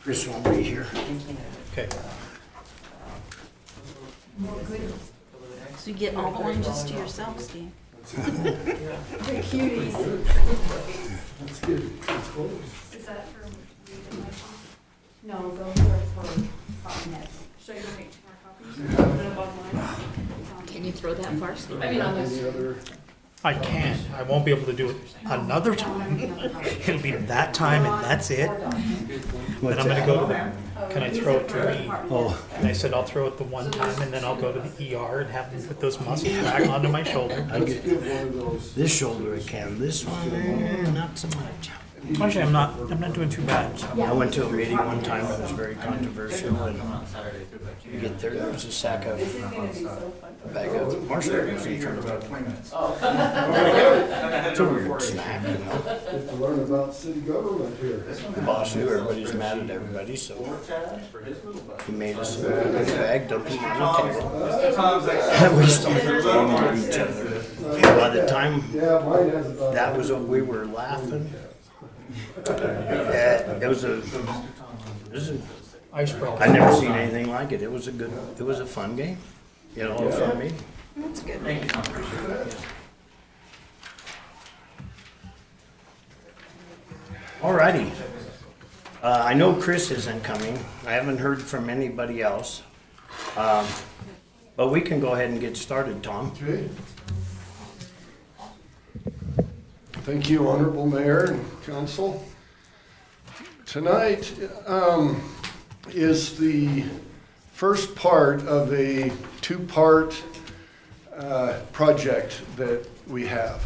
Chris won't be here. Okay. So you get all the oranges to yourself, Steve. The cuties. That's good. Is that for reading my phone? No, those are for net. Should I go make 2 more copies? Put it up online? Can you throw that far, Steve? I mean, on this. Any other? I can. I won't be able to do it another time. It'll be that time and that's it. What's Then I'm gonna that? go to the, can I throw it to the, Oh, and I said I'll throw it the one time and then I'll go to the ER and have them put those muscles back onto my shoulder. I Let's get give one of those. this shoulder I can, this one, not so much. Actually, I'm not doing too bad. So. I went to a meeting one time that was very controversial, and you get there's a sack of, a bag of marshmallows in front of it. It's a weird snack, you know. Get to learn about city government here. The boss knew everybody was mad at everybody, so he made us a bag, dumped them on the table. And we started throwing them at each other. By the time Yeah, mine has about. that was what we were laughing. It was a Icebreaker. I never seen anything like it. It was a fun game. You know, a fun meeting. That's good. Alrighty. I know Chris isn't coming. I haven't heard from anybody else. But we can go ahead and get started, Tom. Okay. Thank you, Honorable Mayor and Council. Tonight is the first part of a 2-part project that we have.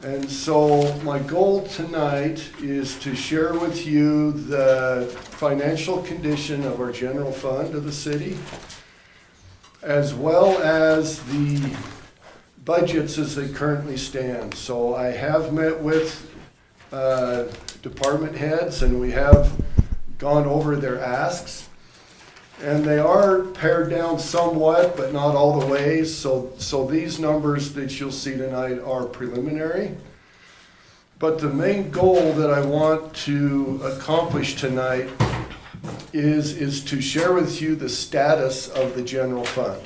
And so my goal tonight is to share with you the financial condition of our general fund of the city, as well as the budgets as they currently stand. So I have met with department heads and we have gone over their asks. And they are pared down somewhat, but not all the way. So these numbers that you'll see tonight are preliminary. But the main goal that I want to accomplish tonight is to share with you the status of the general fund.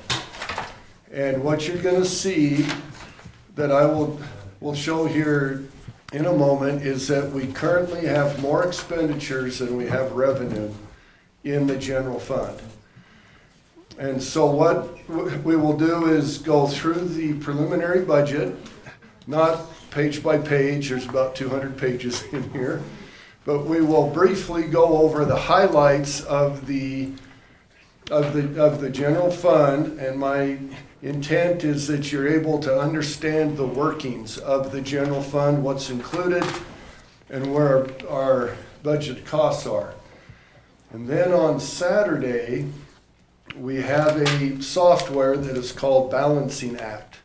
And what you're going to see that I will show here in a moment is that we currently have more expenditures than we have revenue in the general fund. And so what we will do is go through the preliminary budget, not page by page, there's about 200 pages in here, but we will briefly go over the highlights of the general fund, and my intent is that you're able to understand the workings of the general fund, what's included, and where our budget costs are. And then on Saturday, we have a software that is called Balancing Act.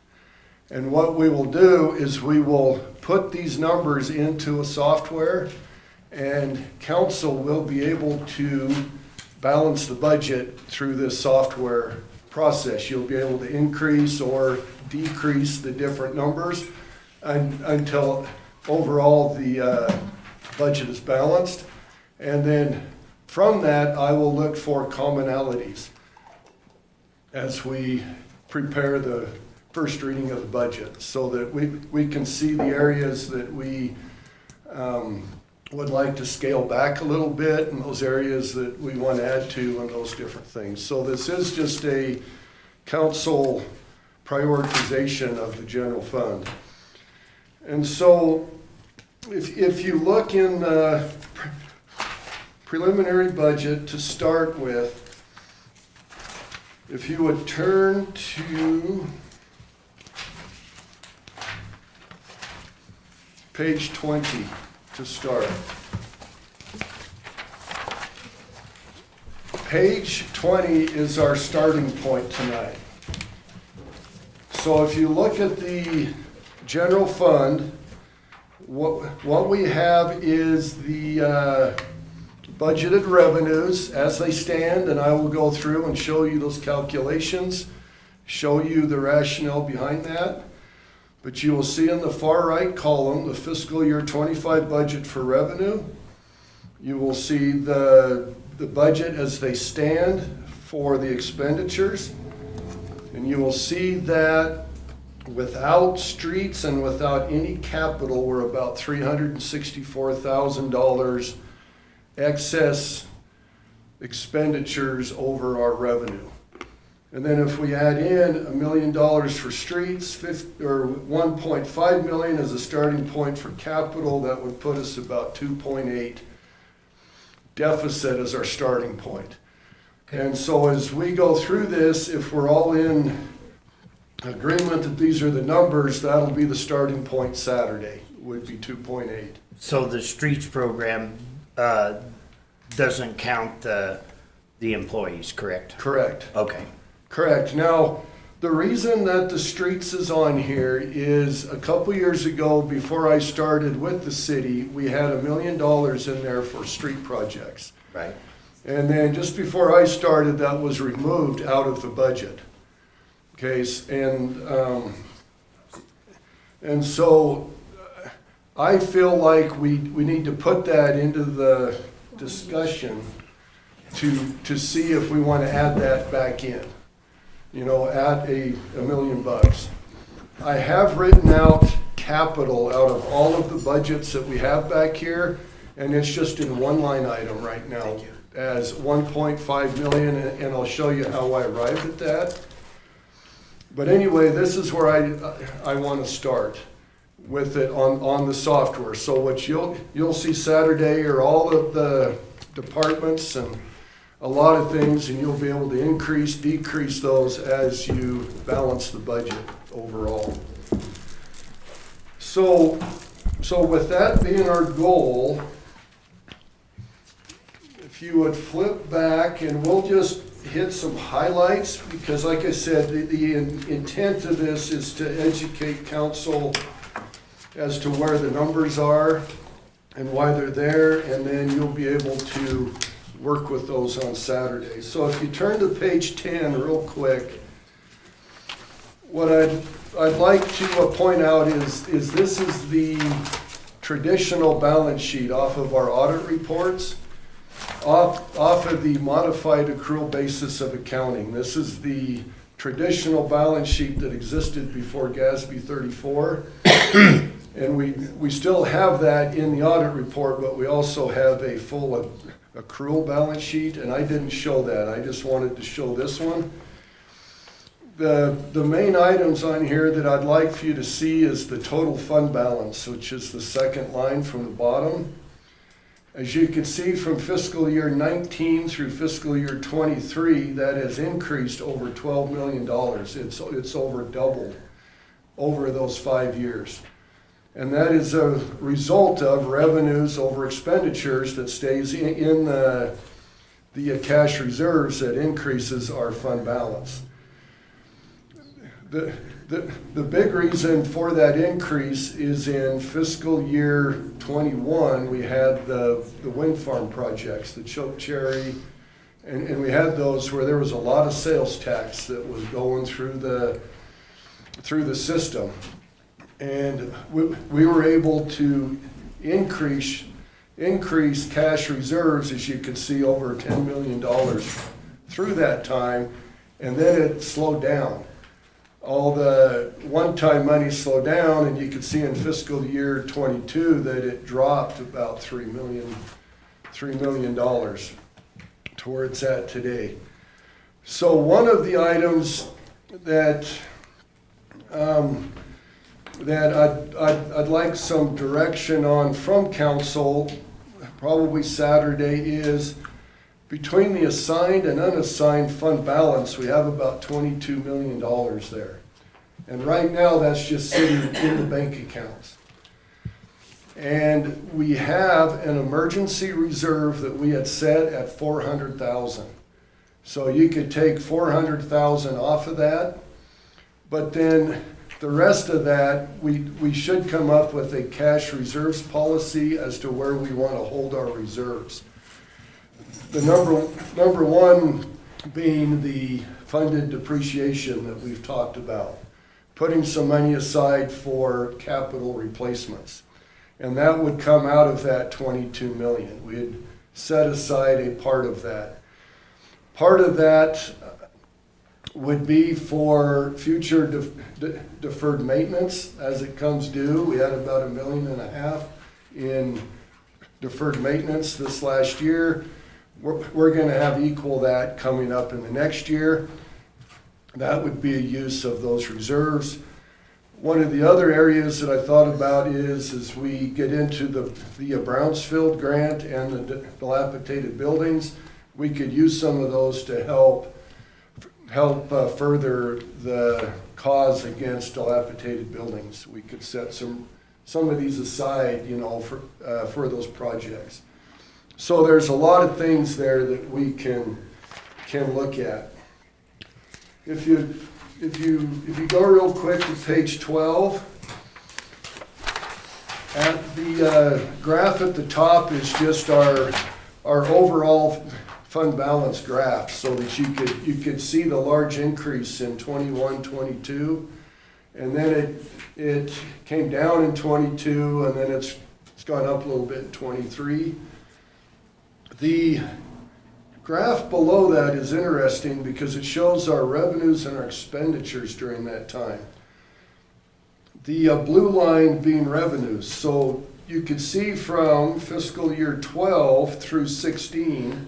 And what we will do is we will put these numbers into a software, and council will be able to balance the budget through this software process. You'll be able to increase or decrease the different numbers until overall the budget is balanced. And then from that, I will look for commonalities as we prepare the first reading of the budget, so that we can see the areas that we would like to scale back a little bit, and those areas that we want to add to, and those different things. So this is just a council prioritization of the general fund. And so if you look in the preliminary budget to start with, if you would turn to page 20 to start. Page 20 is our starting point tonight. So if you look at the general fund, what we have is the budgeted revenues as they stand, and I will go through and show you those calculations, show you the rationale behind that. But you will see in the far right column the fiscal year 25 budget for revenue, You will see the budget as they stand for the expenditures. And you will see that without streets and without any capital, we're about $364,000 excess expenditures over our revenue. And then if we add in $1 million for streets, or 1.5 million as a starting point for capital, that would put us about 2.8 deficit as our starting point. And so as we go through this, if we're all in agreement that these are the numbers, that'll be the starting point Saturday, would be 2.8. So the streets program doesn't count the employees, correct? Correct. Okay. Correct. Now, the reason that the streets is on here is a couple years ago, before I started with the city, we had $1 million in there for street projects. Right. And then just before I started, that was removed out of the budget. Okay, and so I feel like we need to put that into the discussion to see if we want to add that back in. You know, add $1 million. I have written out capital out of all of the budgets that we have back here, and it's just in one line item right now as 1.5 million, and I'll show you how I arrived at that. But anyway, this is where I want to start with it on the software. So what you'll see Saturday are all of the departments and a lot of things, and you'll be able to increase, decrease those as you balance the budget overall. So with that being our goal, if you would flip back, and we'll just hit some highlights, because like I said, the intent of this is to educate council as to where the numbers are and why they're there, and then you'll be able to work with those on Saturday. So if you turn to page 10 real quick, what I'd like to point out is this is the traditional balance sheet off of our audit reports, off of the modified accrual basis of accounting. This is the traditional balance sheet that existed before GASB 34. And we still have that in the audit report, but we also have a full accrual balance sheet, and I didn't show that. I just wanted to show this one. The main items on here that I'd like for you to see is the total fund balance, which is the second line from the bottom. As you can see, from fiscal year 19 through fiscal year 23, that has increased over $12 million. It's over doubled over those 5 years. And that is a result of revenues over expenditures that stays in the cash reserves that increases our fund balance. The big reason for that increase is in fiscal year 21, we had the wind farm projects, the choke cherry, and we had those where there was a lot of sales tax that was going through the system. And we were able to increase cash reserves, as you can see, over $10 million through that time, and then it slowed down. All the one-time money slowed down, and you can see in fiscal year 22 that it dropped about $3 million to where it's at today. So one of the items that I'd like some direction on from council, probably Saturday, is between the assigned and unassigned fund balance, we have about $22 million there. And right now, that's just sitting in the bank accounts. And we have an emergency reserve that we had set at $400,000. So you could take $400,000 off of that, but then the rest of that, we should come up with a cash reserves policy as to where we want to hold our reserves. The number one being the funded depreciation that we've talked about, putting some money aside for capital replacements. And that would come out of that $22 million. set aside a part of that. Part of that would be for future deferred maintenance as it comes due. We had about $1.5 million in deferred maintenance this last year. We're going to have equal that coming up in the next year. That would be a use of those reserves. One of the other areas that I thought about is as we get into the Brownsfield grant and the dilapidated buildings, we could use some of those to help further the cause against dilapidated buildings. We could set some of these aside, for those projects. So there's a lot of things there that we can look at. If you go real quick to page 12, at the graph at the top is just our overall fund balance graph, so that you could see the large increase in 21, 22, and then it came down in 22, and then it's gone up a little bit in 23. The graph below that is interesting because it shows our revenues and our expenditures during that time. The blue line being revenues. So you can see from fiscal year 12 through 16,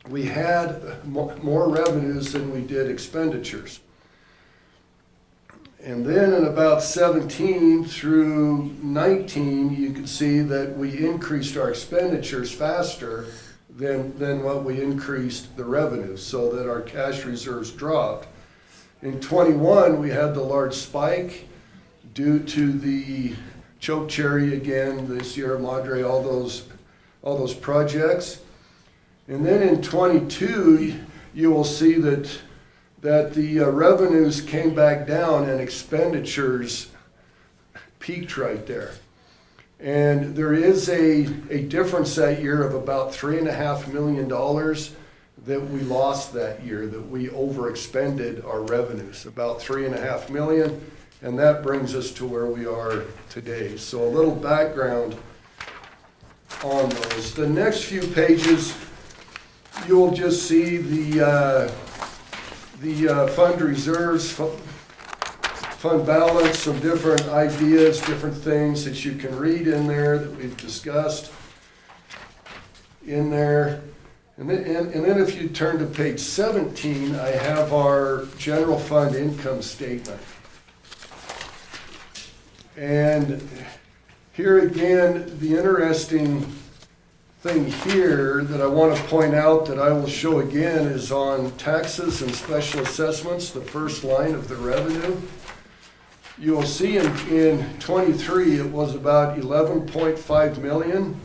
we had more revenues than we did expenditures. And then in about 17 through 19, you can see that we increased our expenditures faster than what we increased the revenues, so that our cash reserves dropped. In 21, we had the large spike due to the choke cherry again, the Sierra Madre, all those projects. And then in 22, you will see that the revenues came back down and expenditures peaked right there. And there is a difference that year of about $3.5 million that we lost that year, that we overexpended our revenues, about $3.5 million, and that brings us to where we are today. So a little background on those. The next few pages, you'll just see the fund reserves, fund balance, some different ideas, different things that you can read in there that we've discussed in there. And then if you turn to page 17, I have our general fund income statement. And here again, the interesting thing here that I want to point out that I will show again is on taxes and special assessments, the first line of the revenue. You will see in 23 it was about 11.5 million,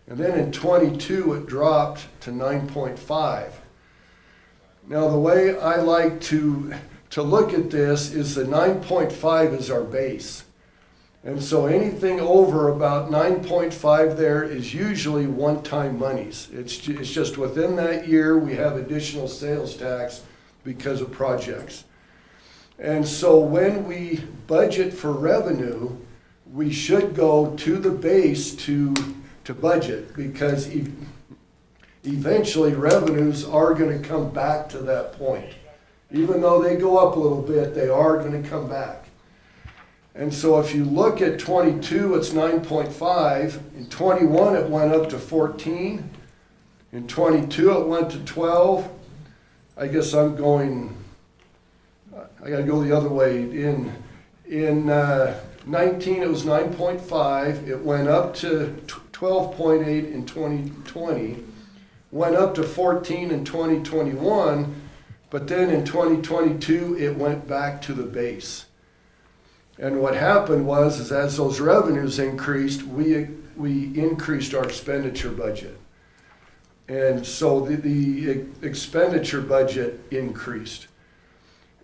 and then in 22 it dropped to 9.5. Now the way I like to look at this is the 9.5 is our base. And so anything over about 9.5 there is usually one-time monies. It's just within that year we have additional sales tax because of projects. And so when we budget for revenue, we should go to the base to budget, because eventually revenues are going to come back to that point. Even though they go up a little bit, they are going to come back. And so if you look at 22, it's 9.5. In 21, it went up to 14. In 22, it went to 12. I guess I got to go the other way. In 19, it was 9.5. It went up to 12.8 in 2020. Went up to 14 in 2021. But then in 2022, it went back to the base. And what happened was as those revenues increased, we increased our expenditure budget. And so the expenditure budget increased.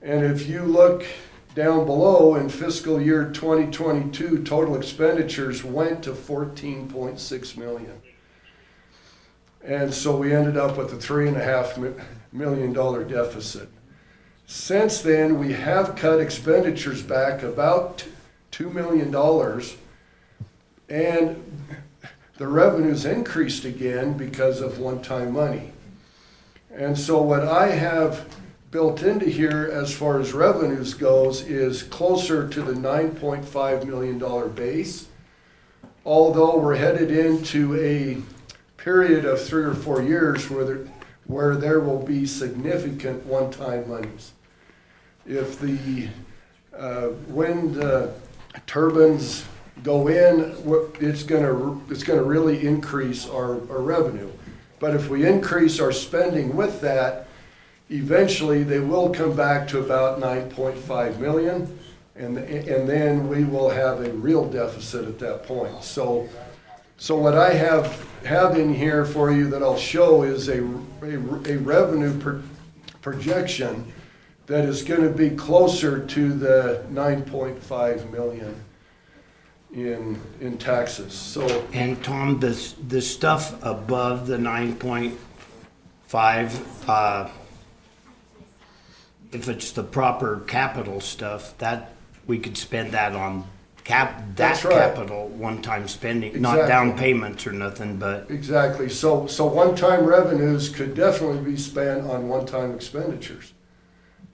And if you look down below, in fiscal year 2022, total expenditures went to $14.6 million. And so we ended up with a $3.5 million deficit. Since then, we have cut expenditures back about $2 million, and the revenues increased again because of one-time money. And so what I have built into here as far as revenues goes is closer to the $9.5 million base, although we're headed into a period of 3 or 4 years where there will be significant one-time monies. If the wind turbines go in, it's gonna really increase our revenue. But if we increase our spending with that, eventually they will come back to about 9.5 million, and then we will have a real deficit at that point. So what I have in here for you that I'll show is a revenue projection that is going to be closer to the 9.5 million in taxes. So, And Tom, the stuff above the 9.5, if it's the proper capital stuff, that we could spend that on That's right. capital one-time spending, not down payments or nothing, but exactly. So one-time revenues could definitely be spent on one-time expenditures.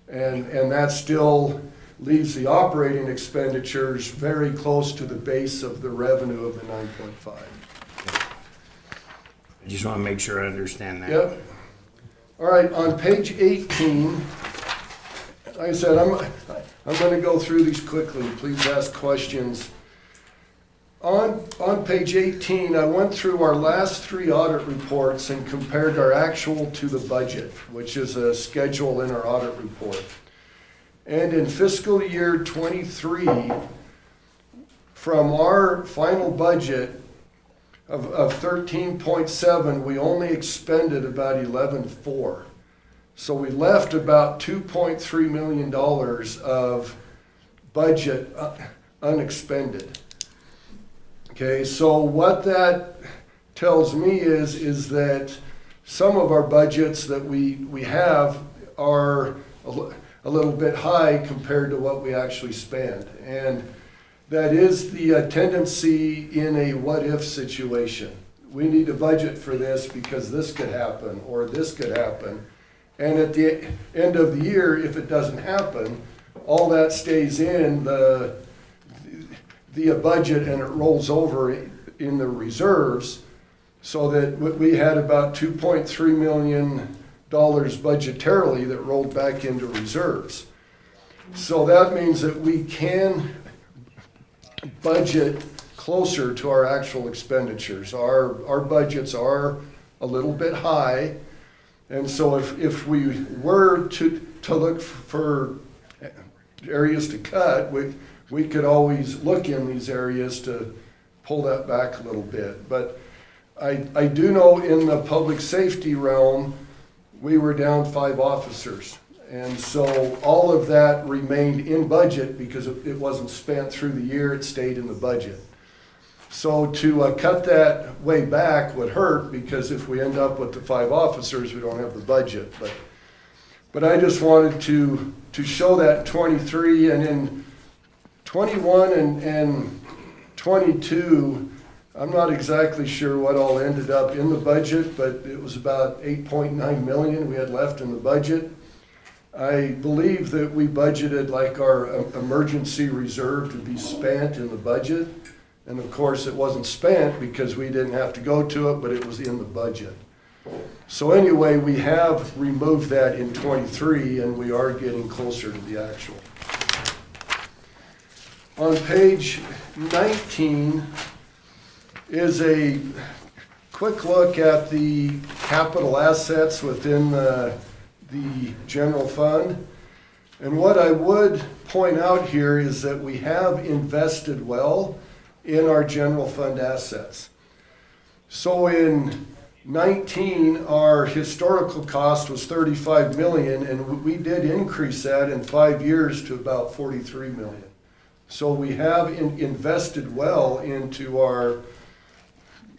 And that still leaves the operating expenditures very close to the base of the revenue of the 9.5. I just want to make sure I understand that. Yep. All right, on page 18, like I said, I'm going to go through these quickly. Please ask questions. On page 18, I went through our last 3 audit reports and compared our actual to the budget, which is a schedule in our audit report. And in fiscal year 23, from our final budget of 13.7, we only expended about 11.4. So we left about $2.3 million of budget unexpended. Okay, so what that tells me is that some of our budgets that we have are a little bit high compared to what we actually spend. And that is the tendency in a what-if situation. We need to budget for this because this could happen or this could happen. And at the end of the year, if it doesn't happen, all that stays in the budget and it rolls over in the reserves, so that we had about $2.3 million budgetarily that rolled back into reserves. So that means that we can budget closer to our actual expenditures. Our budgets are a little bit high, and so if we were to look for areas to cut, we could always look in these areas to pull that back a little bit. But I do know in the public safety realm, we were down 5 officers. And so all of that remained in budget because it wasn't spent through the year, it stayed in the budget. So to cut that way back would hurt, because if we end up with the 5 officers, we don't have the budget. But I just wanted to show that 23, and in 21 and 22, I'm not exactly sure what all ended up in the budget, but it was about 8.9 million we had left in the budget. I believe that we budgeted like our emergency reserve to be spent in the budget. And of course it wasn't spent because we didn't have to go to it, but it was in the budget. So anyway, we have removed that in 23 and we are getting closer to the actual. On page 19 is a quick look at the capital assets within the general fund. And what I would point out here is that we have invested well in our general fund assets. So in 19, our historical cost was 35 million, and we did increase that in 5 years to about 43 million. So we have invested well into our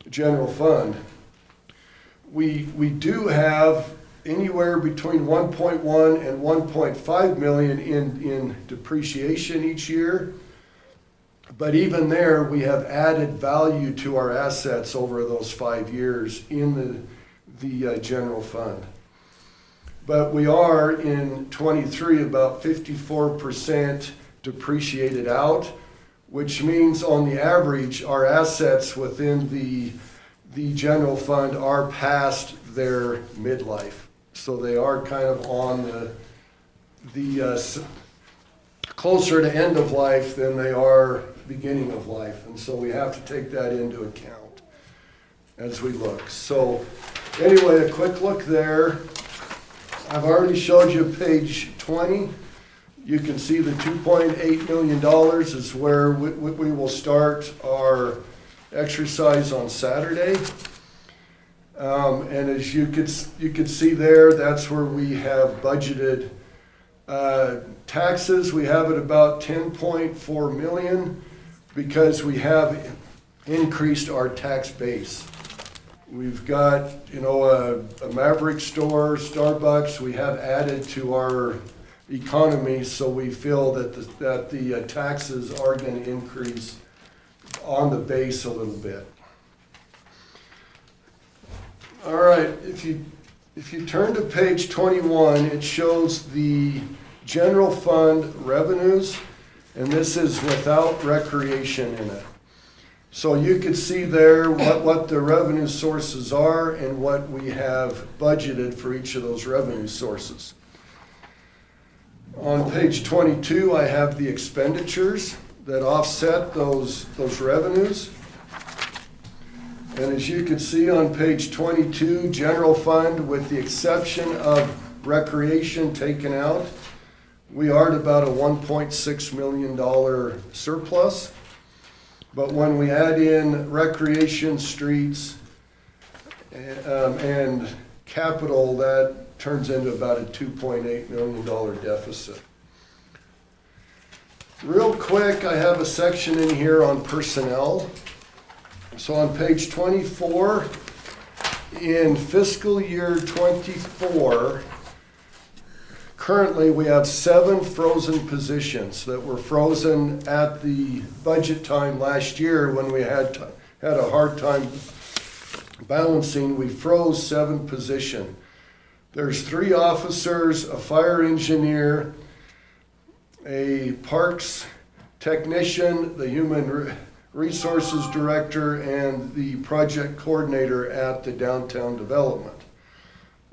general fund. We do have anywhere between 1.1 and 1.5 million in depreciation each year. But even there, we have added value to our assets over those 5 years in the general fund. But we are in 23 about 54% depreciated out, which means on the average, our assets within the general fund are past their midlife. So they are kind of on the closer to end of life than they are beginning of life. And so we have to take that into account as we look. So anyway, a quick look there. I've already showed you page 20. You can see the $2.8 million is where we will start our exercise on Saturday. And as you could see there, that's where we have budgeted taxes. We have it about 10.4 million because we have increased our tax base. We've got, a Maverick store, Starbucks. We have added to our economy, so we feel that the taxes are going to increase on the base a little bit. All right, if you turn to page 21, it shows the general fund revenues, and this is without recreation in it. So you can see there what the revenue sources are and what we have budgeted for each of those revenue sources. On page 22, I have the expenditures that offset those revenues. And as you can see on page 22, general fund, with the exception of recreation taken out, we are at about a $1.6 million surplus. But when we add in recreation, streets, and capital, that turns into about a $2.8 million deficit. Real quick, I have a section in here on personnel. So on page 24, in fiscal year 24, currently we have 7 frozen positions that were frozen at the budget time last year when we had a hard time balancing. We froze 7 positions. There's 3 officers, a fire engineer, a parks technician, the human resources director, and the project coordinator at the downtown development.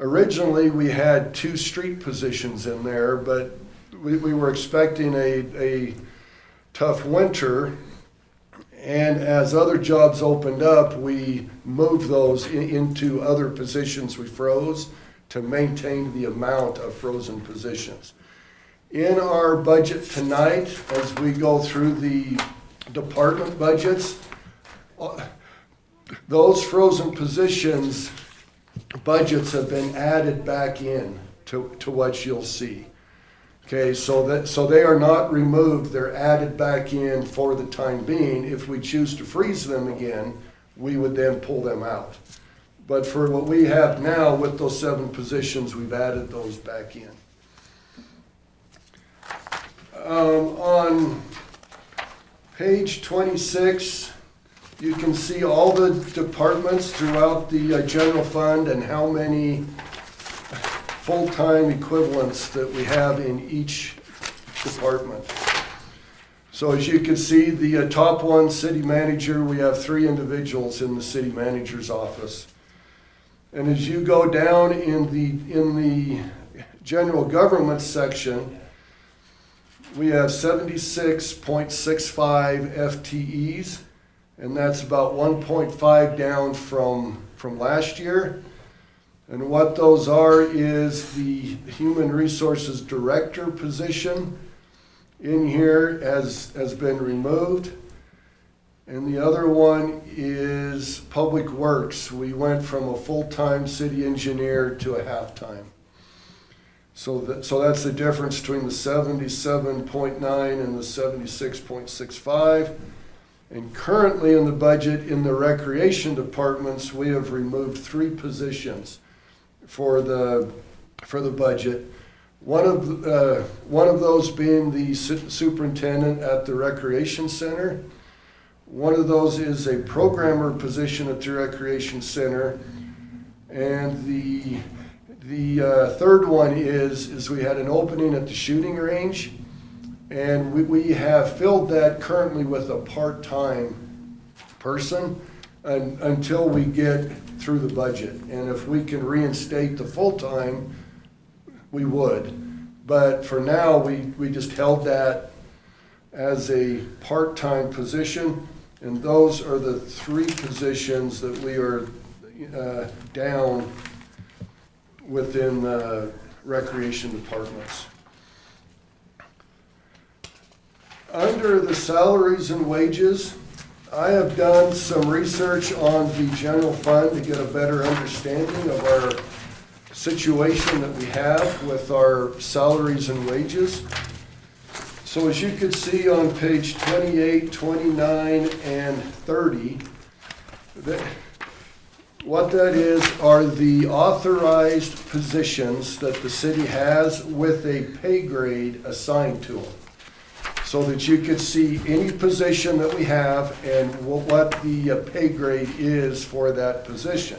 Originally, we had 2 street positions in there, but we were expecting a tough winter, and as other jobs opened up, we moved those into other positions we froze to maintain the amount of frozen positions. In our budget tonight, as we go through the department budgets, those frozen positions budgets have been added back in to what you'll see. Okay, so they are not removed, they're added back in for the time being. If we choose to freeze them again, we would then pull them out. But for what we have now with those 7 positions, we've added those back in. On page 26, you can see all the departments throughout the general fund and how many full-time equivalents that we have in each department. So as you can see, the top one, city manager, we have 3 individuals in the city manager's office. And as you go down in the general government section, we have 76.65 FTEs, and that's about 1.5 down from last year. And what those are is the human resources director position in here has been removed. And the other one is public works. We went from a full-time city engineer to a half-time. So that's the difference between the 77.9 and the 76.65. And currently in the budget, in the recreation departments, we have removed 3 positions for the budget. One of those being the superintendent at the recreation center. One of those is a programmer position at the recreation center. And the third one is we had an opening at the shooting range, and we have filled that currently with a part-time person until we get through the budget. And if we can reinstate the full-time, we would. But for now, we just held that as a part-time position, and those are the three positions that we are down within recreation departments. Under the salaries and wages, I have done some research on the general fund to get a better understanding of our situation that we have with our salaries and wages. So as you can see on page 28, 29, and 30, what that is are the authorized positions that the city has with a pay grade assigned to them. So that you could see any position that we have and what the pay grade is for that position.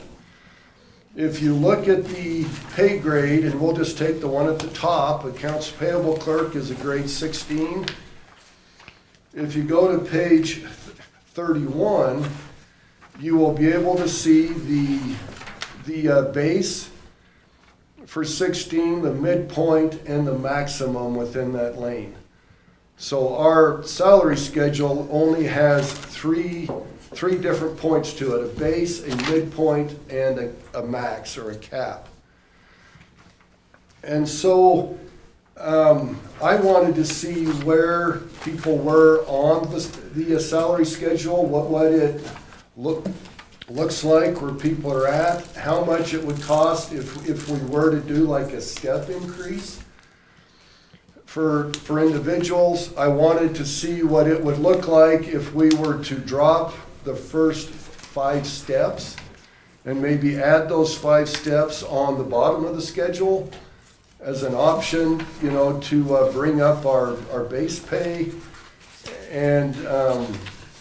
If you look at the pay grade, and we'll just take the one at the top, accounts payable clerk is a grade 16. If you go to page 31, you will be able to see the base for 16, the midpoint, and the maximum within that lane. So our salary schedule only has three different points to it: a base, a midpoint, and a max or a cap. And so I wanted to see where people were on the salary schedule, what it looks like, where people are at, how much it would cost if we were to do like a step increase. For individuals, I wanted to see what it would look like if we were to drop the first 5 steps and maybe add those 5 steps on the bottom of the schedule as an option, to bring up our base pay and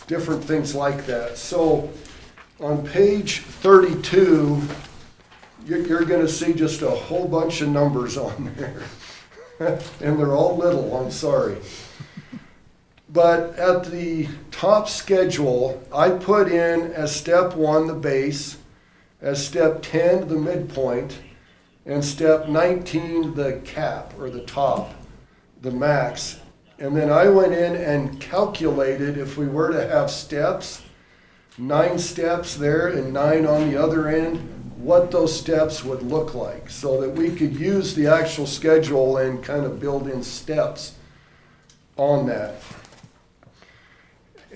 different things like that. So on page 32, you're going to see just a whole bunch of numbers on there. And they're all little, I'm sorry. But at the top schedule, I put in as step 1 the base, as step 10 the midpoint, and step 19 the cap, or the top, the max. And then I went in and calculated if we were to have steps, 9 steps there and 9 on the other end, what those steps would look like, so that we could use the actual schedule and kind of build in steps on that.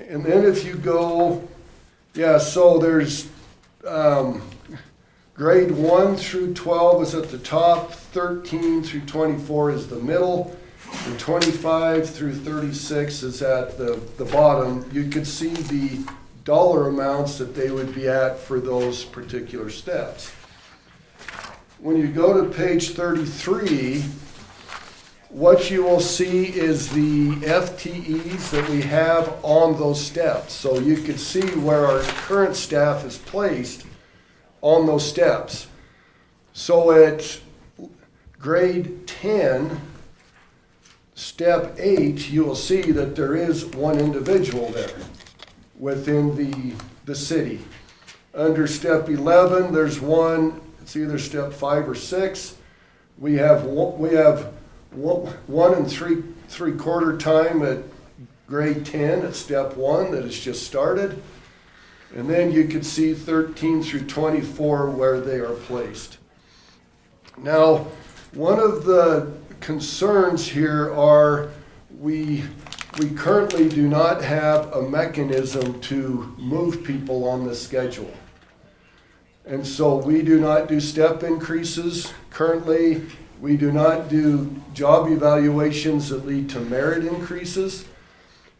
And then if you go, so there's grade 1 through 12 is at the top, 13 through 24 is the middle, and 25 through 36 is at the bottom. You could see the dollar amounts that they would be at for those particular steps. When you go to page 33, what you will see is the FTEs that we have on those steps. So you can see where our current staff is placed on those steps. So at grade 10, step 8, you will see that there is one individual there within the city. Under step 11, there's one. It's either step 5 or 6. We have 1 and 3/4 time at grade 10 at step 1 that has just started. And then you can see 13 through 24 where they are placed. Now, one of the concerns here are we currently do not have a mechanism to move people on the schedule. And so we do not do step increases currently. We do not do job evaluations that lead to merit increases.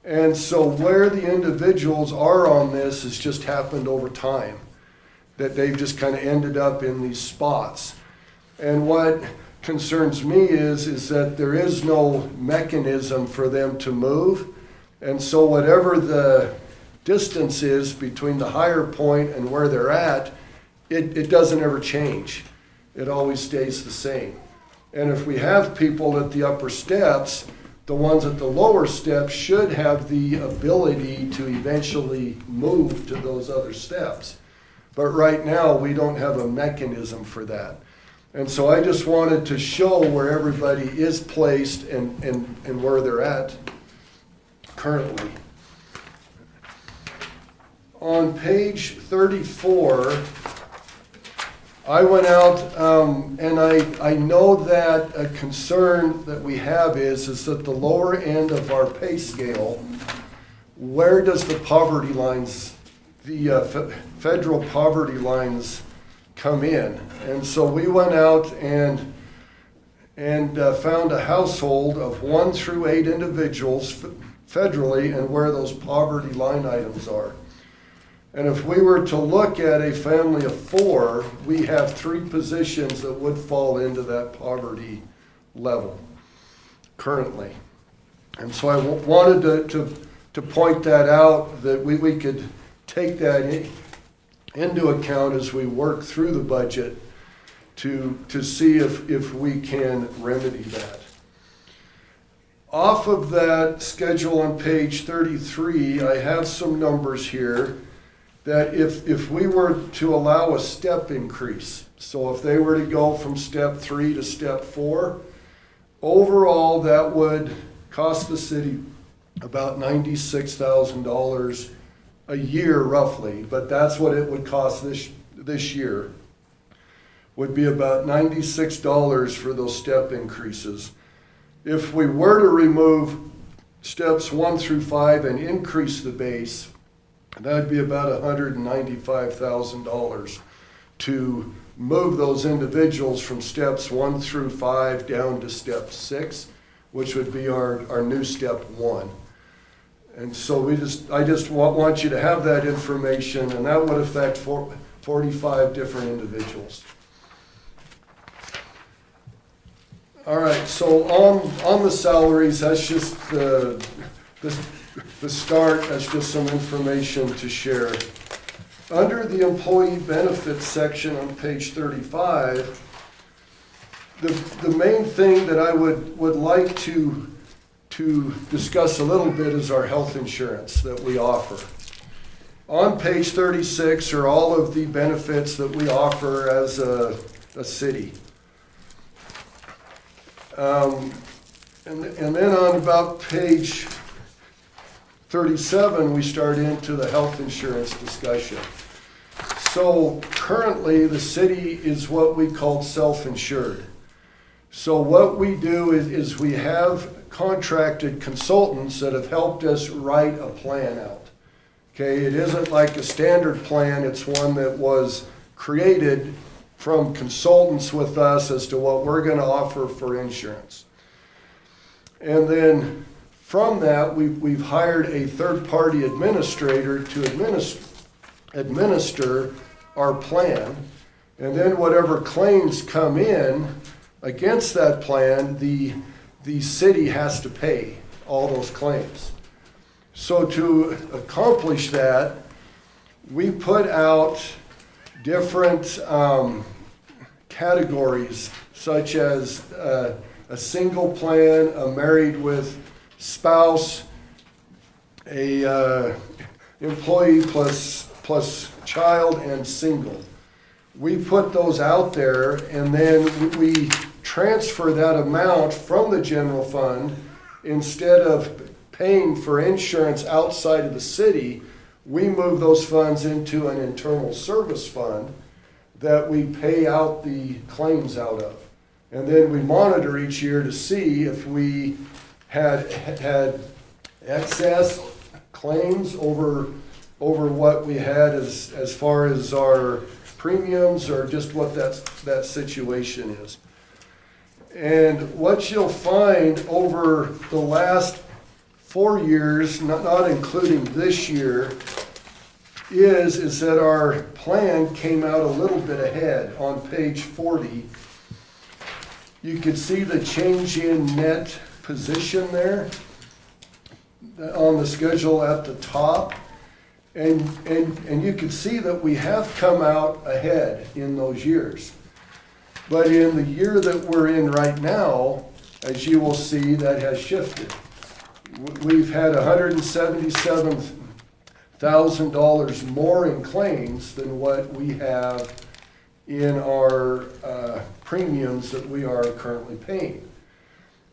And so where the individuals are on this has just happened over time, that they've just kind of ended up in these spots. And what concerns me is that there is no mechanism for them to move. And so whatever the distance is between the higher point and where they're at, it doesn't ever change. It always stays the same. And if we have people at the upper steps, the ones at the lower steps should have the ability to eventually move to those other steps. But right now, we don't have a mechanism for that. And so I just wanted to show where everybody is placed and where they're at currently. On page 34, I went out and I know that a concern that we have is that the lower end of our pay scale, where does the poverty lines, the federal poverty lines come in? And so we went out and found a household of 1 through 8 individuals federally and where those poverty line items are. And if we were to look at a family of 4, we have 3 positions that would fall into that poverty level currently. And so I wanted to point that out, that we could take that into account as we work through the budget to see if we can remedy that. Off of that schedule on page 33, I have some numbers here that if we were to allow a step increase, so if they were to go from step 3 to step 4, overall that would cost the city about $96,000 a year roughly, but that's what it would cost this year, would be about $96 for those step increases. If we were to remove steps 1 through 5 and increase the base, that'd be about $195,000 to move those individuals from steps 1 through 5 down to step 6, which would be our new step 1. And so I just want you to have that information, and that would affect 45 different individuals. All right, so on the salaries, that's just the start. That's just some information to share. Under the employee benefits section on page 35, the main thing that I would like to discuss a little bit is our health insurance that we offer. On page 36 are all of the benefits that we offer as a city. And then on about page 37, we start into the health insurance discussion. So currently, the city is what we call self-insured. So what we do is we have contracted consultants that have helped us write a plan out. Okay, it isn't like a standard plan, it's one that was created from consultants with us as to what we're going to offer for insurance. And then from that, we've hired a third-party administrator to administer our plan. And then whatever claims come in against that plan, the city has to pay all those claims. So to accomplish that, we put out different categories, such as a single plan, a married with spouse, a employee plus child, and single. We put those out there, and then we transfer that amount from the general fund. Instead of paying for insurance outside of the city, we move those funds into an internal service fund that we pay out the claims out of. And then we monitor each year to see if we had excess claims over what we had as far as our premiums, or just what that situation is. And what you'll find over the last 4 years, not including this year, is that our plan came out a little bit ahead. On page 40, you could see the change in net position there on the schedule at the top. And you can see that we have come out ahead in those years. But in the year that we're in right now, as you will see, that has shifted. We've had $177,000 more in claims than what we have in our premiums that we are currently paying.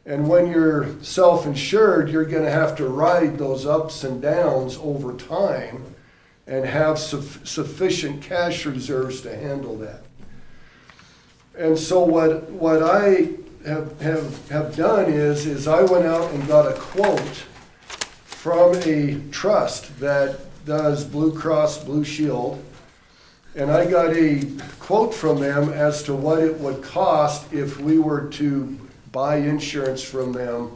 And when you're self-insured, you're gonna have to ride those ups and downs over time and have sufficient cash reserves to handle that. And so what I have done is I went out and got a quote from a trust that does Blue Cross Blue Shield, and I got a quote from them as to what it would cost if we were to buy insurance from them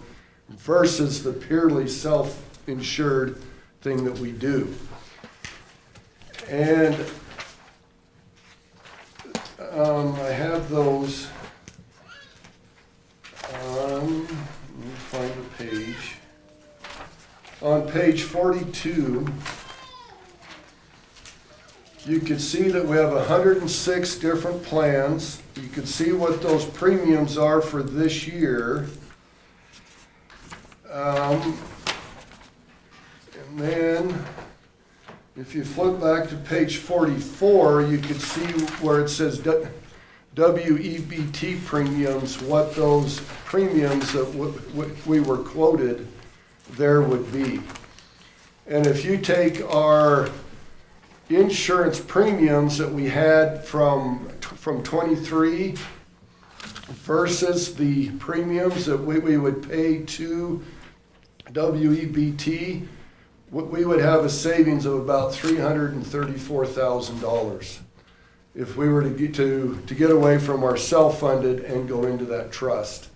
versus the purely self-insured thing that we do. And I have those on, let me find the page. On page 42, you can see that we have 106 different plans. You can see what those premiums are for this year. And then, if you flip back to page 44, you can see where it says WEBT premiums, what those premiums that we were quoted there would be. And if you take our insurance premiums that we had from 23 versus the premiums that we would pay to WEBT, we would have a savings of about $334,000 if we were to get away from our self-funded and go into that trust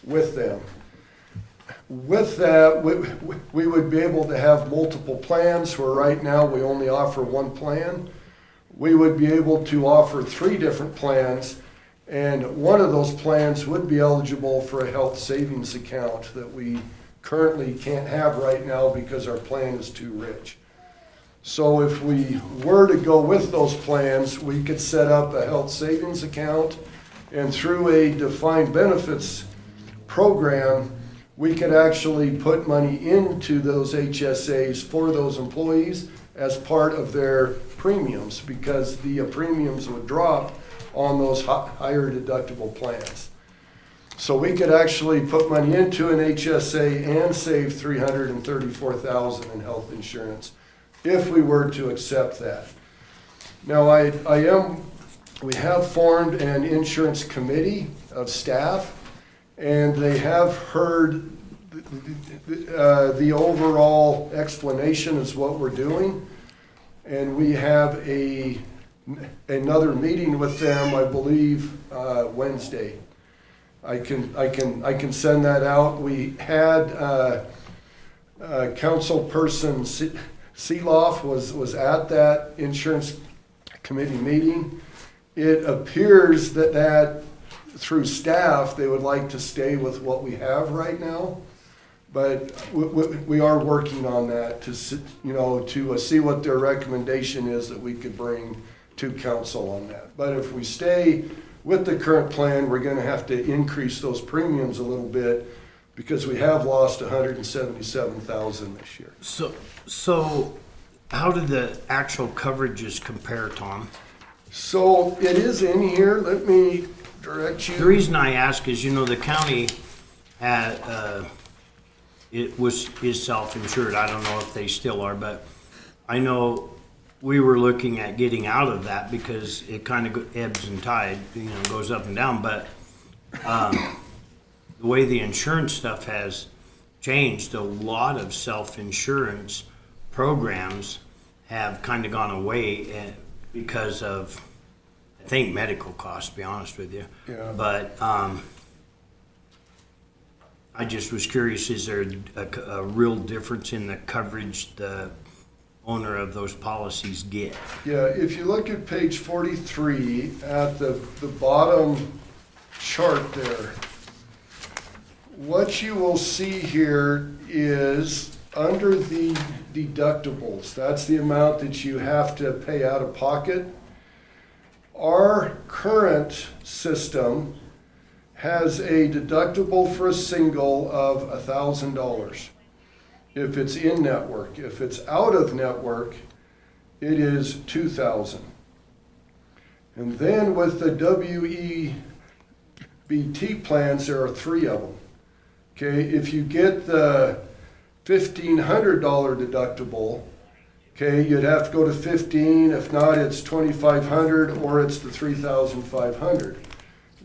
with them. With that, we would be able to have multiple plans, where right now we only offer one plan. We would be able to offer 3 different plans, and one of those plans would be eligible for a health savings account that we currently can't have right now because our plan is too rich. So if we were to go with those plans, we could set up a health savings account, and through a defined benefits program, we could actually put money into those HSAs for those employees as part of their premiums, because the premiums would drop on those higher deductible plans. So we could actually put money into an HSA and save $334,000 in health insurance if we were to accept that. Now we have formed an insurance committee of staff, and they have heard the overall explanation is what we're doing, and we have another meeting with them, I believe, Wednesday. I can send that out. We had Councilperson Seeloff was at that insurance committee meeting. It appears that through staff, they would like to stay with what we have right now, but we are working on that to see what their recommendation is that we could bring to council on that. But if we stay with the current plan, we're going to have to increase those premiums a little bit because we have lost $177,000 this year. So how did the actual coverages compare, Tom? So it is in here. Let me direct you. The reason I ask is, the county is self-insured. I don't know if they still are, but I know we were looking at getting out of that because it kind of ebbs and tide, goes up and down. But the way the insurance stuff has changed, a lot of self-insurance programs have kind of gone away because of, I think, medical costs, to be honest with you. Yeah. But I just was curious, is there a real difference in the coverage the owner of those policies get? Yeah, if you look at page 43, at the bottom chart there, what you will see here is under the deductibles, that's the amount that you have to pay out of pocket. Our current system has a deductible for a single of $1,000 if it's in network. If it's out of network, it is $2,000. And then with the WEBT plans, there are 3 of them. Okay, if you get the $1,500 deductible, okay, you'd have to go to 15. If not, it's 2,500 or it's the 3,500.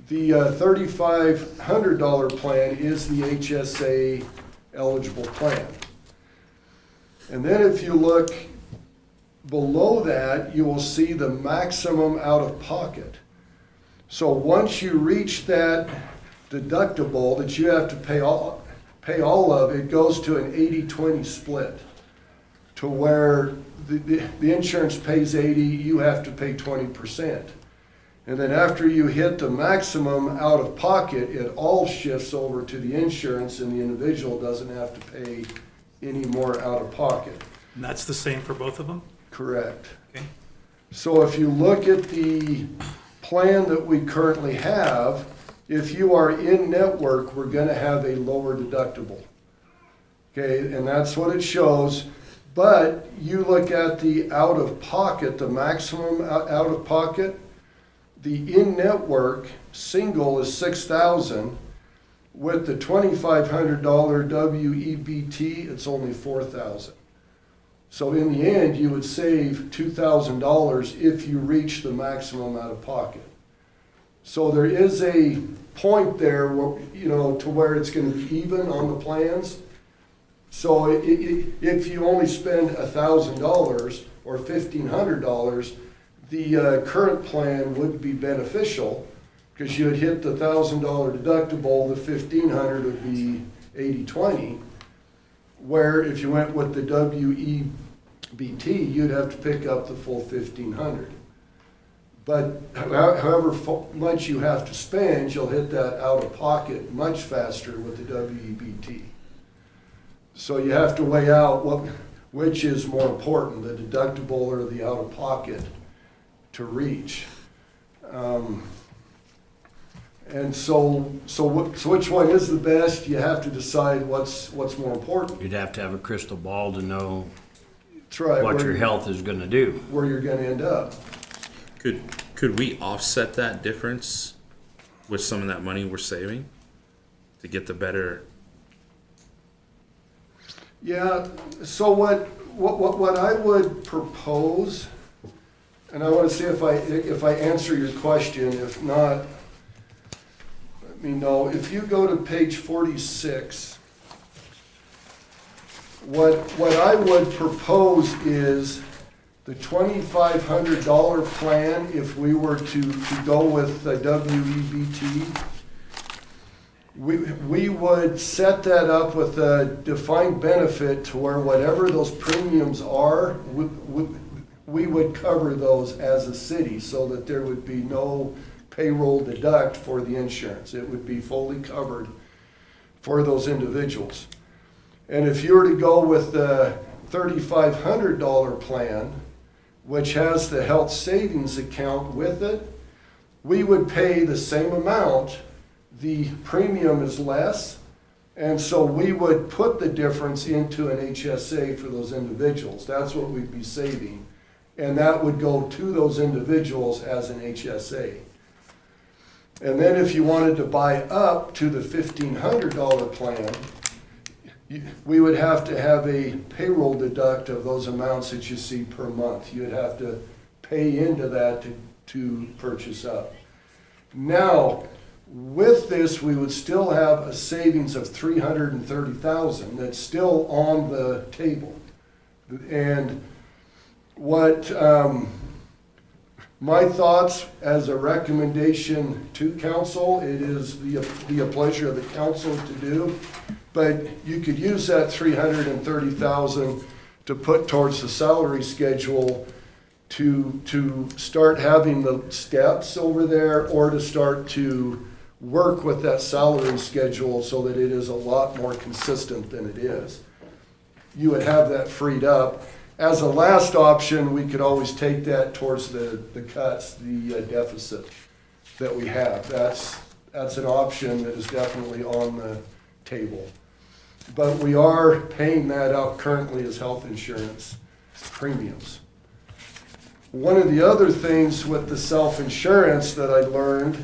The $3,500 plan is the HSA eligible plan. And then if you look below that, you will see the maximum out of pocket. So once you reach that deductible that you have to pay all of, it goes to an 80-20 split, to where the insurance pays 80, you have to pay 20%. And then after you hit the maximum out of pocket, it all shifts over to the insurance and the individual doesn't have to pay any more out of pocket. And that's the same for both of them? Correct. Okay. So if you look at the plan that we currently have, if you are in network, we're going to have a lower deductible. Okay, and that's what it shows. But you look at the out of pocket, the maximum out of pocket, the in network single is $6,000. With the $2,500 WEBT, it's only $4,000. So in the end, you would save $2,000 if you reach the maximum out of pocket. So there is a point there where, to where it's going to be even on the plans. So if you only spend $1,000 or $1,500, the current plan would be beneficial because you would hit the $1,000 deductible, the $1,500 would be 80-20. Where if you went with the WEBT, you'd have to pick up the full $1,500. But however much you have to spend, you'll hit that out of pocket much faster with the WEBT. So you have to weigh out which is more important, the deductible or the out of pocket to reach. And so which one is the best? You have to decide what's more important. You'd have to have a crystal ball to know That's right. what your health is gonna do. Where you're going to end up. Could we offset that difference with some of that money we're saving to get the better? Yeah. So what I would propose, and I want to see if I answer your question. If not, let me know. If you go to page 46, what I would propose is the $2,500 plan, if we were to go with the WEBT, we would set that up with a defined benefit to where whatever those premiums are, we would cover those as a city so that there would be no payroll deduct for the insurance. It would be fully covered for those individuals. And if you were to go with the $3,500 plan, which has the health savings account with it, we would pay the same amount. The premium is less, and so we would put the difference into an HSA for those individuals. That's what we'd be saving, and that would go to those individuals as an HSA. And then if you wanted to buy up to the $1,500 plan, we would have to have a payroll deduct of those amounts that you see per month. You'd have to pay into that to purchase up. Now, with this, we would still have a savings of $330,000 that's still on the table. And what my thoughts as a recommendation to council, it is the pleasure of the council to do, but you could use that $330,000 to put towards the salary schedule to start having the steps over there, or to start to work with that salary schedule so that it is a lot more consistent than it is. You would have that freed up. As a last option, we could always take that towards the cuts, the deficit that we have. That's an option that is definitely on the table. But we are paying that out currently as health insurance premiums. One of the other things with the self-insurance that I learned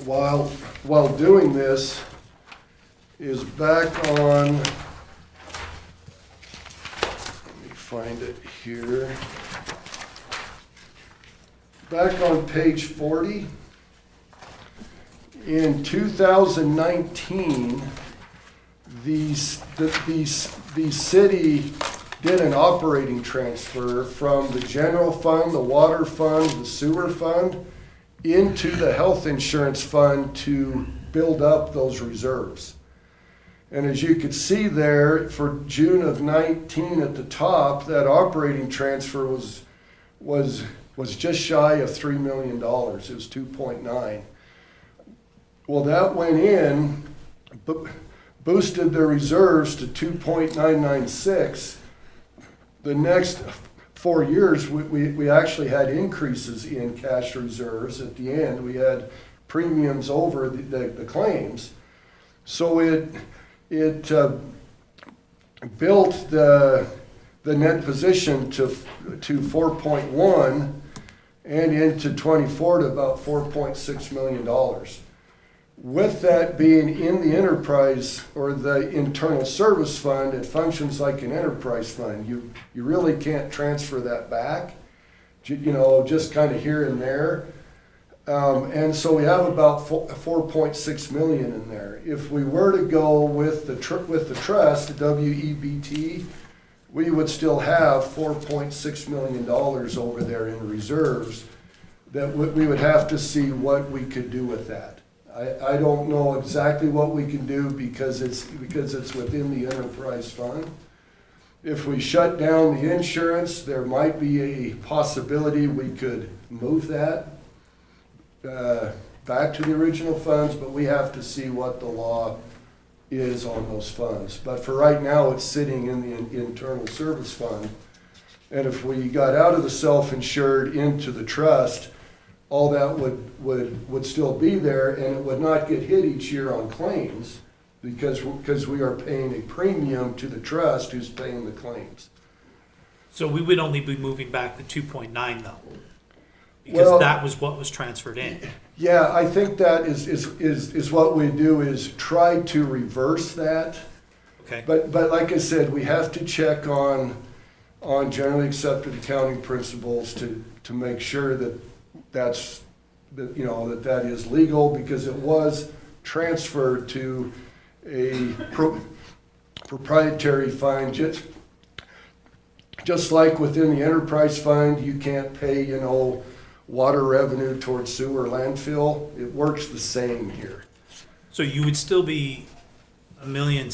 while doing this is back on, let me find it here, back on page 40, in 2019, the city did an operating transfer from the general fund, the water fund, the sewer fund, into the health insurance fund to build up those reserves. And as you could see there, for June of 19 at the top, that operating transfer was just shy of $3 million. It was 2.9. Well, that went in, boosted the reserves to 2.996. The next 4 years, we actually had increases in cash reserves. At the end, we had premiums over the claims. So it built the net position to 4.1 and into 24 to about $4.6 million. With that being in the enterprise or the internal service fund, it functions like an enterprise fund. You really can't transfer that back, just kind of here and there. And so we have about 4.6 million in there. If we were to go with the trust, the WEBT, we would still have $4.6 million over there in reserves that we would have to see what we could do with that. I don't know exactly what we can do because it's within the enterprise fund. If we shut down the insurance, there might be a possibility we could move that back to the original funds, but we have to see what the law is on those funds. But for right now, it's sitting in the internal service fund. And if we got out of the self-insured into the trust, all that would still be there, and it would not get hit each year on claims because we are paying a premium to the trust who's paying the claims. So we would only be moving back the 2.9 though, because that was what was transferred in. Yeah, I think that is what we do is try to reverse that. Okay. But like I said, we have to check on generally accepted accounting principles to make sure that that is legal, because it was transferred to a proprietary fund. Just like within the enterprise fund, you can't pay, water revenue towards sewer landfill. It works the same here. So you would still be $1.7 million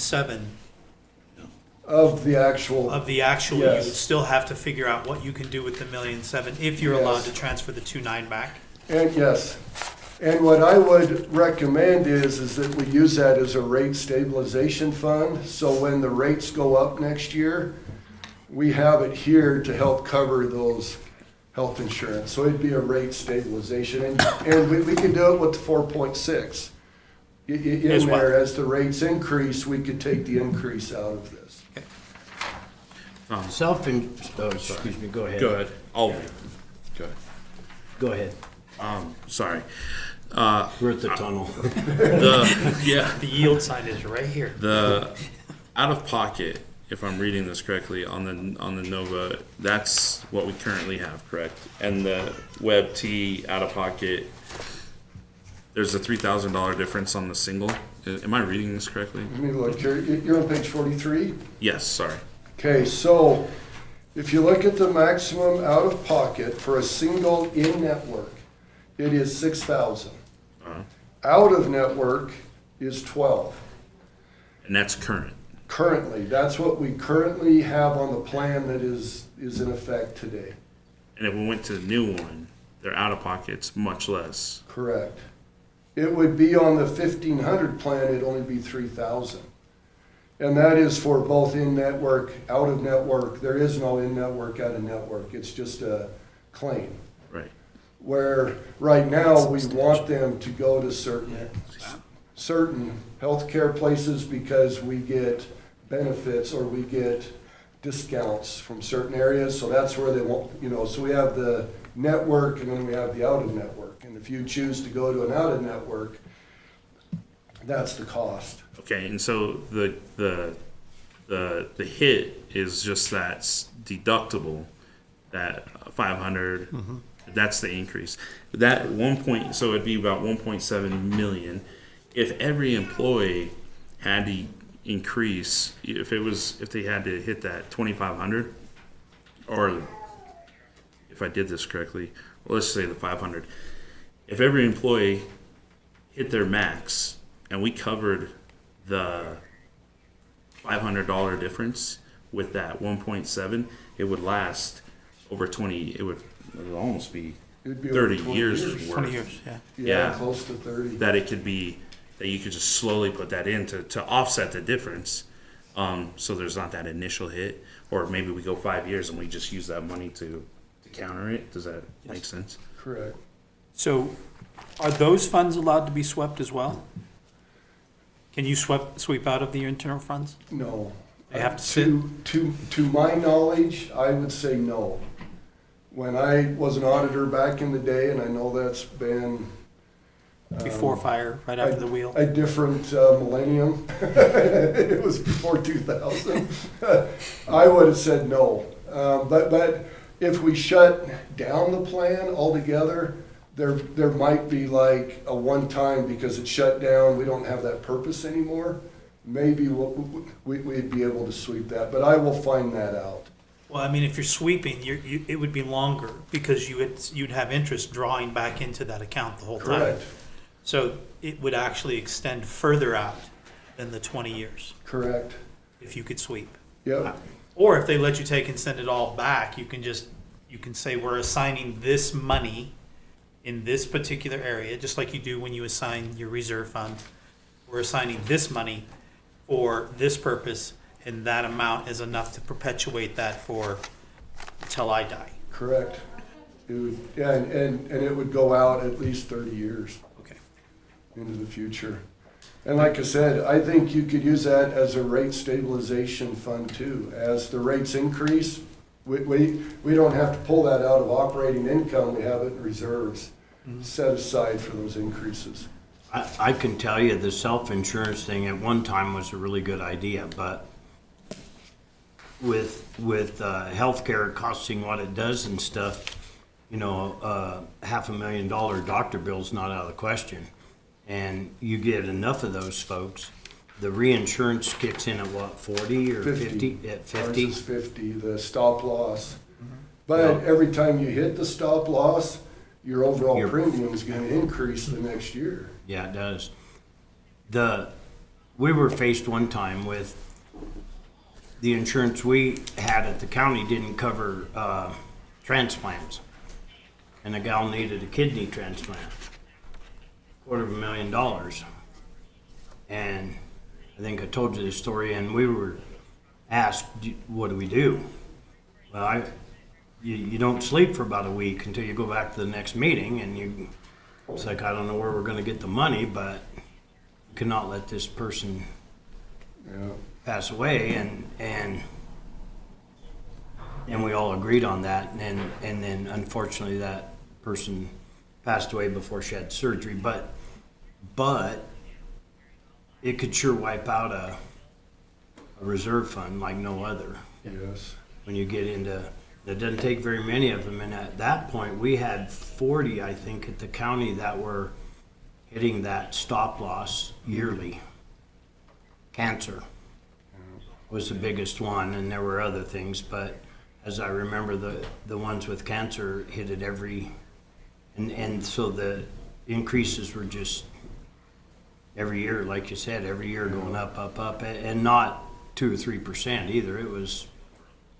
Of the actual. Yes. You would still have to figure out what you can do with the $1.7 million if you're allowed to transfer the 2.9 back. And yes, and what I would recommend is that we use that as a rate stabilization fund. So when the rates go up next year, we have it here to help cover those health insurance. So it'd be a rate stabilization, and we could do it with the 4.6 in well. there. As the rates increase, we could take the increase out of this. Excuse me, go ahead. Go ahead. Go ahead. Go ahead. Sorry. We're at the tunnel. The yield sign is right here. The out of pocket, if I'm reading this correctly, on the Nova, that's what we currently have, correct? And the Web T out of pocket, there's a $3,000 difference on the single. Am I reading this correctly? Let me look here. You're on page 43? Yes, sorry. Okay, so if you look at the maximum out of pocket for a single in-network, it is $6,000. Uh-huh. Out of network is $12,000. And that's current. Currently, that's what we currently have on the plan that is in effect today. And if we went to the new one, their out of pocket's much less. Correct. It would be on the 1,500 plan, it'd only be 3,000. And that is for both in-network, out-of-network. There is no in-network, out-of-network. It's just a claim. Right. Where right now, we want them to go to certain healthcare places because we get benefits or we get discounts from certain areas. So that's where they want, so we have the network and then we have the out-of-network. And if you choose to go to an out-of-network, that's the cost. Okay, and so the hit is just that deductible, that 500. That's the increase. That so it'd be about 1.7 million. If every employee had to increase, if they had to hit that 2,500, or if I did this correctly, well, let's say the 500. If every employee hit their max and we covered the $500 difference with that 1.7, it would last over 20. It would almost be It'd be 30 over 20 years worth. 20 years, yeah. Yeah, Yeah. close to 30. That it could be that you could just slowly put that in to offset the difference. So there's not that initial hit, or maybe we go 5 years and we just use that money to counter it. Does that make sense? Correct. So are those funds allowed to be swept as well? Can you sweep out of the internal funds? No. They have to sit? To my knowledge, I would say no. When I was an auditor back in the day, and I know that's been Before fire, right after the wheel? a different millennium. It was before 2000. I would have said no. But if we shut down the plan altogether, there might be like a one-time because it's shut down, we don't have that purpose anymore. Maybe we'd be able to sweep that, but I will find that out. Well, I mean, if you're sweeping, it would be longer because you'd have interest drawing back into that account the whole time. Correct. So it would actually extend further out than the 20 years Correct. if you could sweep. Yep. Or if they let you take and send it all back, you can say, we're assigning this money in this particular area, just like you do when you assign your reserve fund. We're assigning this money for this purpose, and that amount is enough to perpetuate that for until I die. Correct. It would, yeah, and it would go out at least 30 years Okay. into the future. And like I said, I think you could use that as a rate stabilization fund too. As the rates increase, we don't have to pull that out of operating income. We have it in reserves set aside for those increases. I can tell you the self-insurance thing at one time was a really good idea, but with healthcare costing what it does and stuff, $500,000 doctor bill's not out of the question. And you get enough of those folks, the reinsurance kicks in at what, 40 or 50? At 50? Ours is 50, the stop loss. But every time you hit the stop loss, your overall premium is going to increase the next year. Yeah, it does. We were faced one time with the insurance we had at the county didn't cover transplants. And a gal needed a kidney transplant, $250,000. And I think I told you this story, and we were asked, what do we do? Well, you don't sleep for about a week until you go back to the next meeting, and it's like, I don't know where we're gonna get the money, but you cannot let this person Yeah. pass away, and we all agreed on that, and then unfortunately that person passed away before she had surgery, but it could sure wipe out a reserve fund like no other. Yes. When you get into, it doesn't take very many of them, and at that point, we had 40, I think, at the county that were hitting that stop loss yearly. Cancer was the biggest one, and there were other things, but as I remember, the ones with cancer hit it and so the increases were just every year, like you said, every year going up, and not 2 or 3% either. It was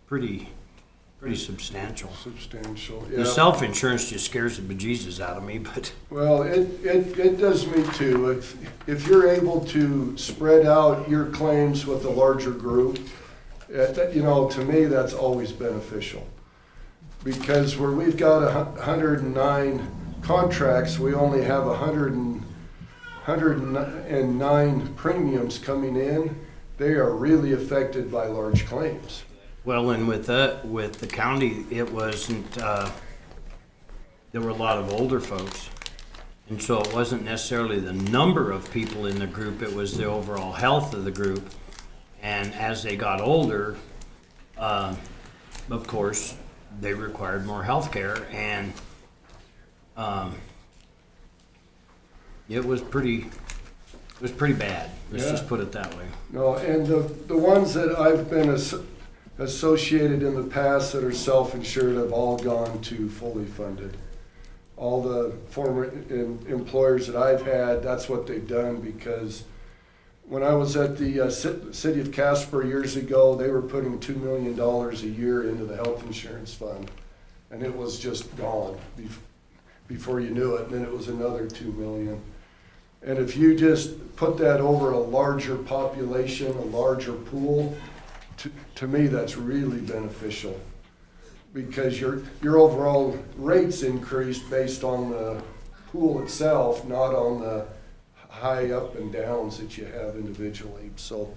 pretty pretty substantial. substantial, The yeah. self-insurance just scares the bejesus out of me, but Well, it does me too. If you're able to spread out your claims with a larger group, you know, to me, that's always beneficial. Because where we've got 109 contracts, we only have 109 premiums coming in. They are really affected by large claims. well, and with the county, it wasn't, there were a lot of older folks. And so it wasn't necessarily the number of people in the group, it was the overall health of the group. And as they got older, of course, they required more health care, and it was pretty bad. Let's Yeah. just put it that way. No, and the ones that I've been associated in the past that are self-insured have all gone to fully funded. All the former employers that I've had, that's what they've done, because when I was at the city of Casper years ago, they were putting $2 million a year into the health insurance fund, and it was just gone before you knew it, and then it was another $2 million. And if you just put that over a larger population, a larger pool, to me, that's really beneficial. Because your overall rates increased based on the pool itself, not on the high up and downs that you have individually. So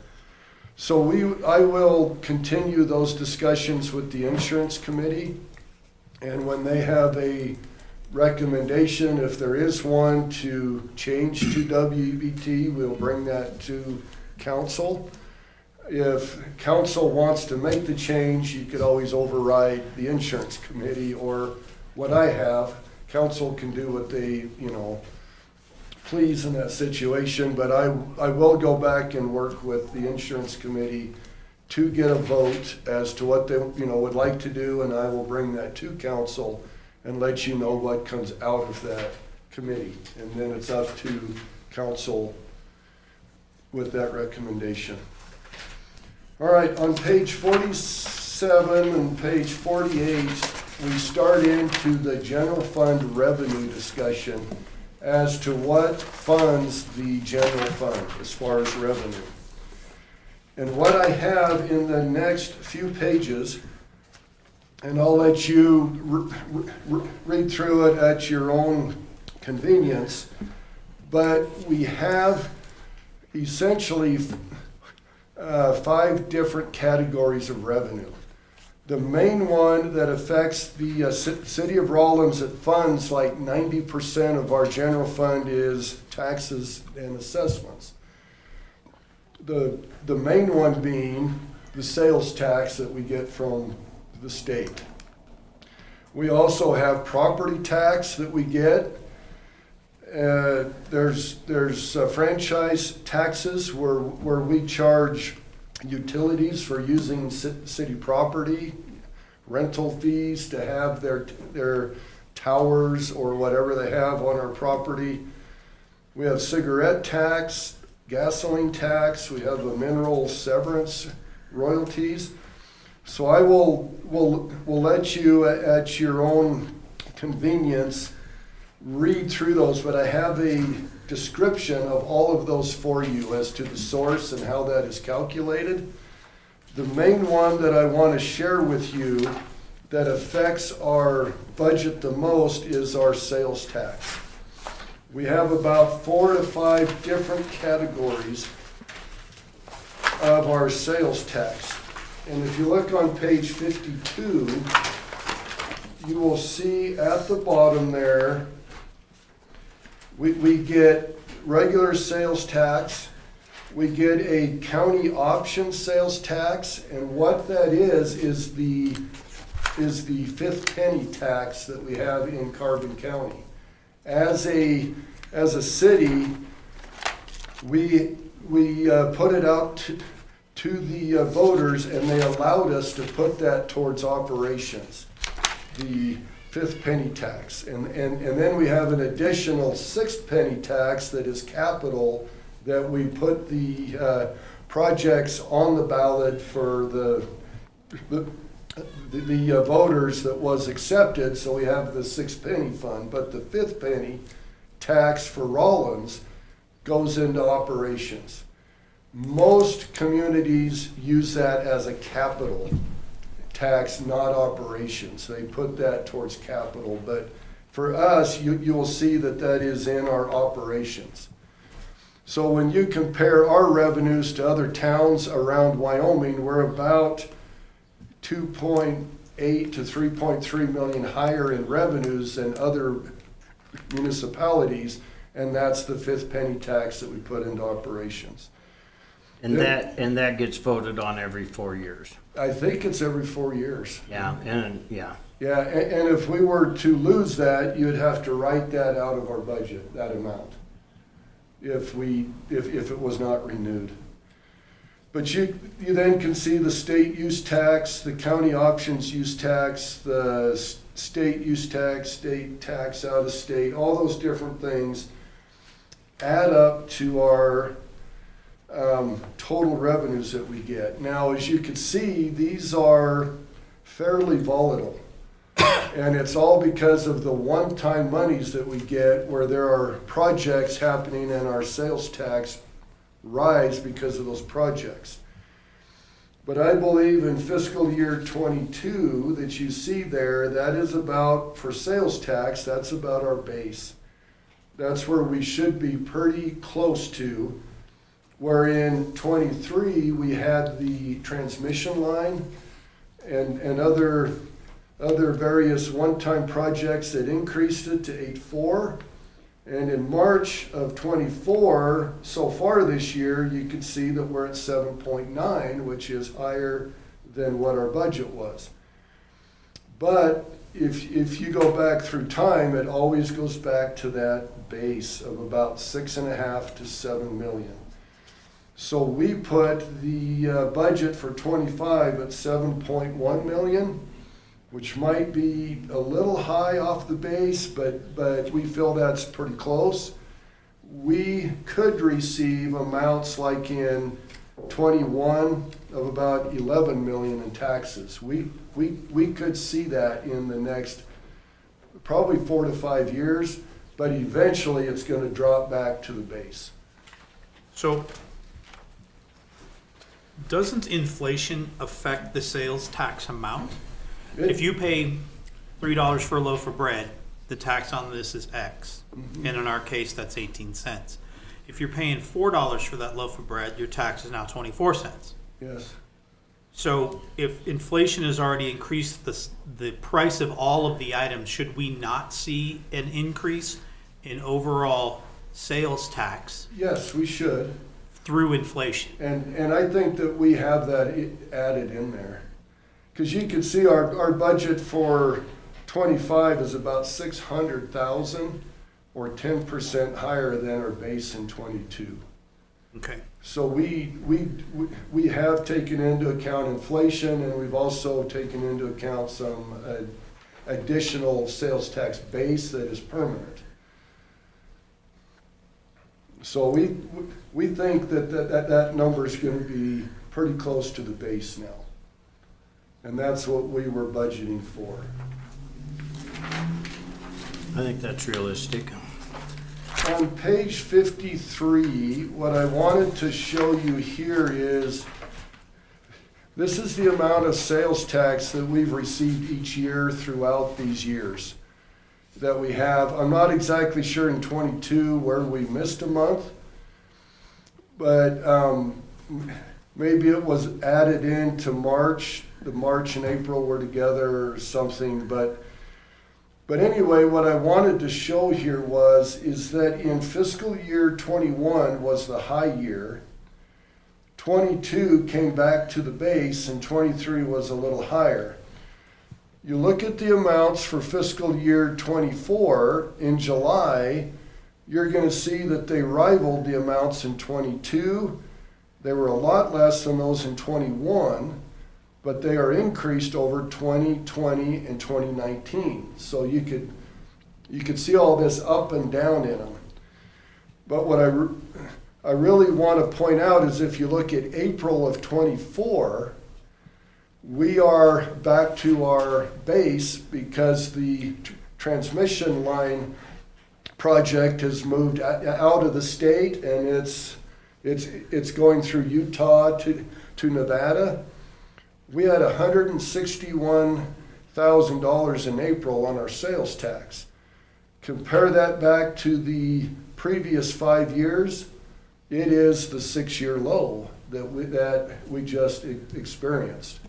I will continue those discussions with the insurance committee. And when they have a recommendation, if there is one, to change to WEBT, we'll bring that to council. If council wants to make the change, you could always override the insurance committee, or what I have. Council can do what they, please in that situation, but I will go back and work with the insurance committee to get a vote as to what they, would like to do, and I will bring that to council and let you know what comes out of that committee. And then it's up to council with that recommendation. All right, on page 47 and page 48, we start into the general fund revenue discussion as to what funds the general fund as far as revenue. And what I have in the next few pages, and I'll let you read through it at your own convenience, but we have essentially 5 different categories of revenue. The main one that affects the city of Rawlins that funds like 90% of our general fund is taxes and assessments. The main one being the sales tax that we get from the state. We also have property tax that we get. There's franchise taxes where we charge utilities for using city property, rental fees to have their towers or whatever they have on our property. We have cigarette tax, gasoline tax, we have a mineral severance royalties. So I will let you at your own convenience read through those, but I have a description of all of those for you as to the source and how that is calculated. The main one that I want to share with you that affects our budget the most is our sales tax. We have about 4 to 5 different categories of our sales tax. And if you look on page 52, you will see at the bottom there, we get regular sales tax, we get a county option sales tax, and what that is the 5th penny tax that we have in Carbon County. As a city, we put it out to the voters, and they allowed us to put that towards operations, the 5th penny tax. And then we have an additional 6th penny tax that is capital, that we put the projects on the ballot for the the voters that was accepted, so we have the 6 penny fund, but the 5th penny tax for Rawlins goes into operations. Most communities use that as a capital tax, not operations. They put that towards capital, but for us, you'll see that that is in our operations. So when you compare our revenues to other towns around Wyoming, we're about 2.8 to 3.3 million higher in revenues than other municipalities, and that's the 5th penny tax that we put into operations. And that gets voted on every 4 years. I think it's every 4 years. Yeah, and, yeah. Yeah, and if we were to lose that, you'd have to write that out of our budget, that amount, if it was not renewed. But you then can see the state use tax, the county options use tax, the state use tax, state tax out of state, all those different things add up to our total revenues that we get. Now, as you can see, these are fairly volatile. And it's all because of the one-time monies that we get where there are projects happening and our sales tax rise because of those projects. But I believe in fiscal year 22 that you see there, that is about, for sales tax, that's about our base. That's where we should be pretty close to. Where in 23 we had the transmission line and other various one-time projects that increased it to 8.4. And in March of 24, so far this year, you can see that we're at 7.9, which is higher than what our budget was. But if you go back through time, it always goes back to that base of about 6.5 to 7 million. So we put the budget for 25 at 7.1 million. Which might be a little high off the base, but we feel that's pretty close. We could receive amounts like in 21 of about 11 million in taxes. We could see that in the next probably 4 to 5 years, but eventually it's going to drop back to the base. So, doesn't inflation affect the sales tax amount? If you pay $3 for a loaf of bread, the tax on this is X. And in our case, that's 18 cents. If you're paying $4 for that loaf of bread, your tax is now 24 cents. Yes. So if inflation has already increased the price of all of the items, should we not see an increase in overall sales tax Yes, we should. through inflation? And I think that we have that added in there. Because you can see our budget for 25 is about 600,000 or 10% higher than our base in 22. Okay. So we have taken into account inflation, and we've also taken into account some additional sales tax base that is permanent. So we think that number is going to be pretty close to the base now. And that's what we were budgeting for. I think that's realistic. On page 53, what I wanted to show you here is, this is the amount of sales tax that we've received each year throughout these years that we have. I'm not exactly sure in 22 where we missed a month, but maybe it was added into March. The March and April were together or something, but anyway, what I wanted to show here is that in fiscal year 21 was the high year, 22 came back to the base, and 23 was a little higher. You look at the amounts for fiscal year 24 in July, you're going to see that they rivaled the amounts in 22. They were a lot less than those in 21. But they are increased over 2020 and 2019. So you could see all this up and down in them. But what I really want to point out is if you look at April of 24, we are back to our base because the transmission line project has moved out of the state, and it's going through Utah to Nevada. We had $161,000 in April on our sales tax. Compare that back to the previous 5 years, it is the 6-year low that we just experienced.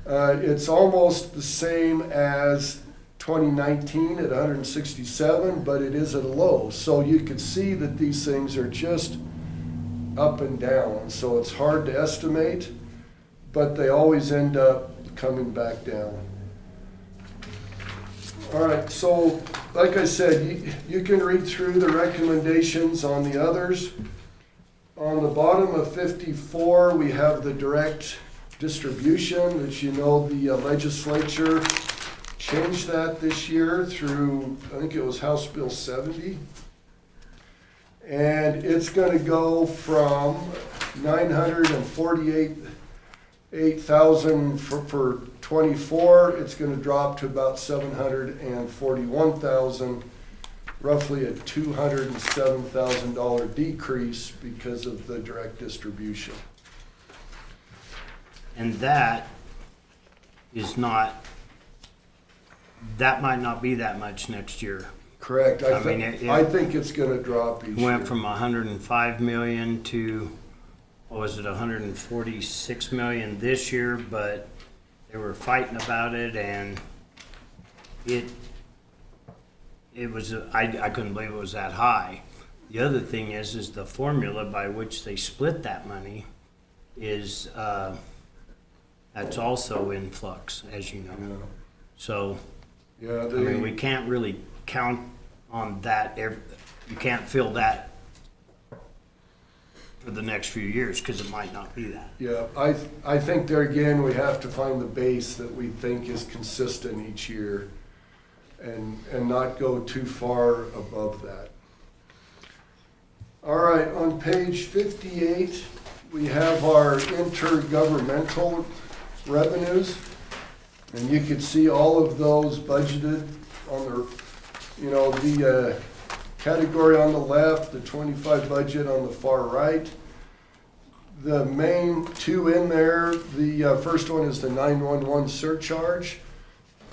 It's almost the same as 2019 at 167, but it is at a low. So you can see that these things are just up and down. So it's hard to estimate, but they always end up coming back down. All right, so like I said, you can read through the recommendations on the others. On the bottom of 54, we have the direct distribution. As you know, the legislature changed that this year through, I think it was House Bill 70. And it's going to go from 948,000 for 24. It's going to drop to about 741,000, roughly a $207,000 decrease because of the direct distribution. And that is not, that might not be that much next year. Correct. I think it's going to drop each Went year. from 105 million to, what was it, 146 million this year, but they were fighting about it, and it was, I couldn't believe it was that high. The other thing is the formula by which they split that money is, that's also in flux, as you know. Yeah. So, Yeah, I mean, we can't really count on that. You can't fill that for the next few years because it might not be that. Yeah, I think there again, we have to find the base that we think is consistent each year and not go too far above that. All right, on page 58, we have our intergovernmental revenues. And you can see all of those budgeted on the, the category on the left, the 25 budget on the far right. The main two in there, the first one is the 911 surcharge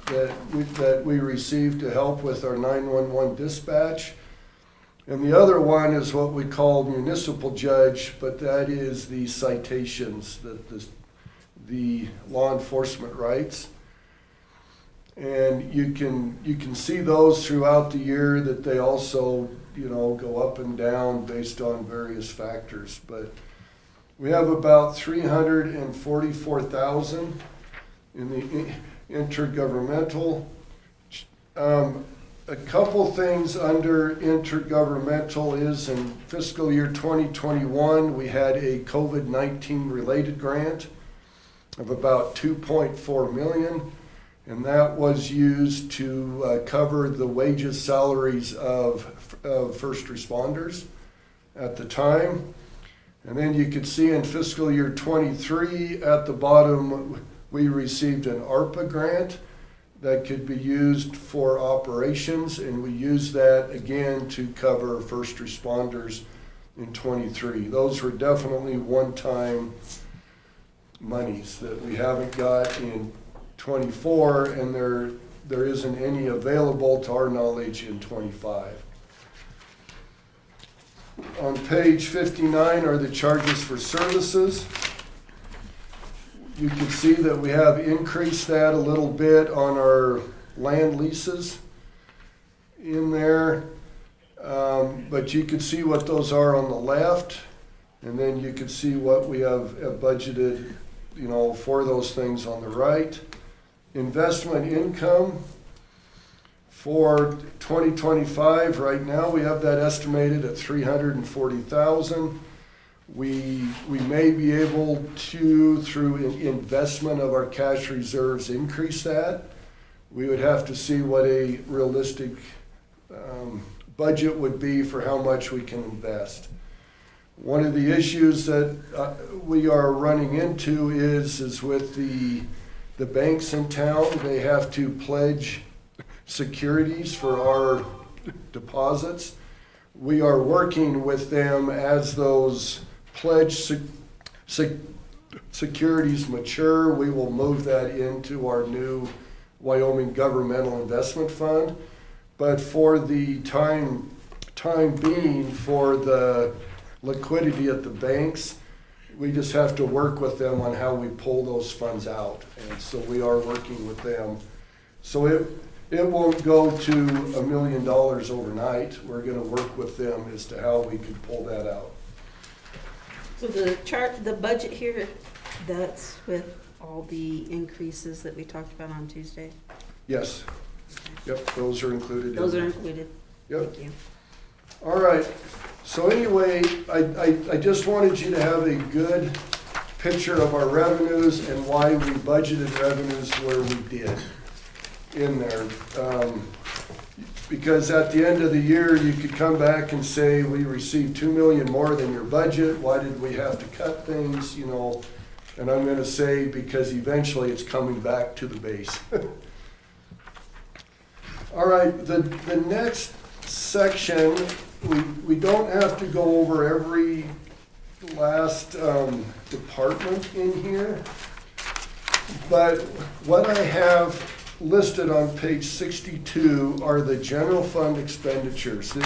that we received to help with our 911 dispatch. And the other one is what we call municipal judge, but that is the citations, the law enforcement rights. And you can see those throughout the year that they also, go up and down based on various factors. But we have about 344,000 in the intergovernmental. A couple things under intergovernmental is in fiscal year 2021, we had a COVID-19 related grant of about 2.4 million. And that was used to cover the wages, salaries of first responders at the time. And then you can see in fiscal year 23 at the bottom, we received an ARPA grant that could be used for operations. And we used that again to cover first responders in 23. Those were definitely one-time monies that we haven't got in 24, and there isn't any available to our knowledge in 25. On page 59 are the charges for services. You can see that we have increased that a little bit on our land leases in there, but you can see what those are on the left, and then you can see what we have budgeted, for those things on the right. Investment income for 2025, right now we have that estimated at 340,000. We may be able to, through investment of our cash reserves, increase that. We would have to see what a realistic budget would be for how much we can invest. One of the issues that we are running into is with the banks in town. They have to pledge securities for our deposits. We are working with them as those pledged securities mature. We will move that into our new Wyoming Governmental Investment Fund. But for the time being, for the liquidity at the banks, we just have to work with them on how we pull those funds out. And so we are working with them. So it won't go to $1 million overnight. We're gonna work with them as to how we could pull that out. So the chart, the budget here, that's with all the increases that we talked about on Tuesday? Yes. Yep, those are included. Those in are there. included? Yep. Thank you. All right, so anyway, I just wanted you to have a good picture of our revenues and why we budgeted revenues where we did in there. Because at the end of the year, you could come back and say, we received $2 million more than your budget, why did we have to cut things, you know? And I'm gonna say, because eventually it's coming back to the base. All right, the next section, we don't have to go over every last department in here, but what I have listed on page 62 are the general fund expenditures.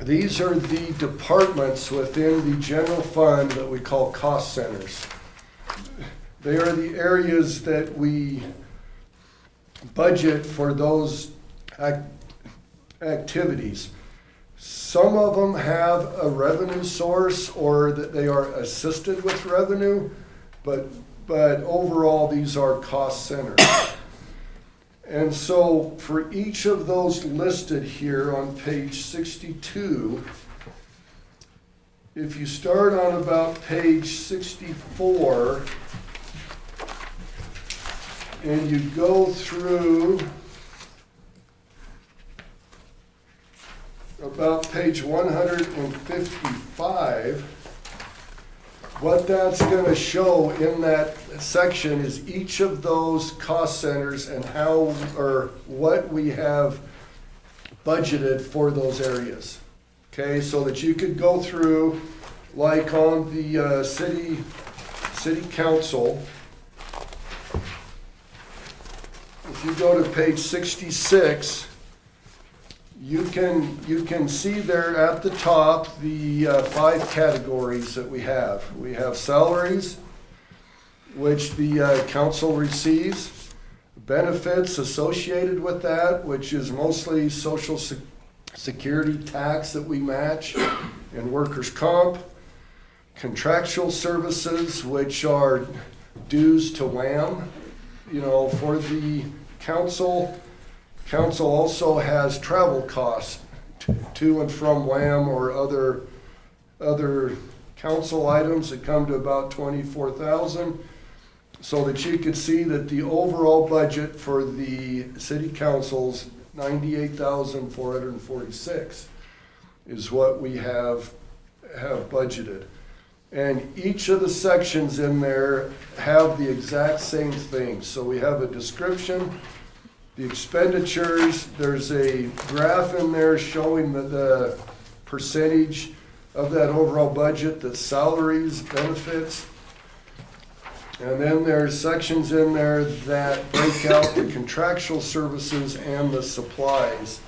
These are the departments within the general fund that we call cost centers. They are the areas that we budget for those activities. Some of them have a revenue source or that they are assisted with revenue, but overall these are cost centers. And so for each of those listed here on page 62, if you start on about page 64 and you go through about page 155, what that's going to show in that section is each of those cost centers and how or what we have budgeted for those areas. Okay, so that you could go through, like on the city council. If you go to page 66, you can see there at the top the 5 categories that we have. We have salaries, which the council receives, benefits associated with that, which is mostly social security tax that we match, and workers' comp, contractual services, which are dues to WHAM, you know, for the council. Council also has travel costs to and from WHAM or other council items that come to about $24,000, so that you could see that the overall budget for the city council's $98,446 is what we have budgeted. And each of the sections in there have the exact same thing. So we have a description, the expenditures, there's a graph in there showing the percentage of that overall budget, the salaries, benefits. And then there's sections in there that break out the contractual services and the supplies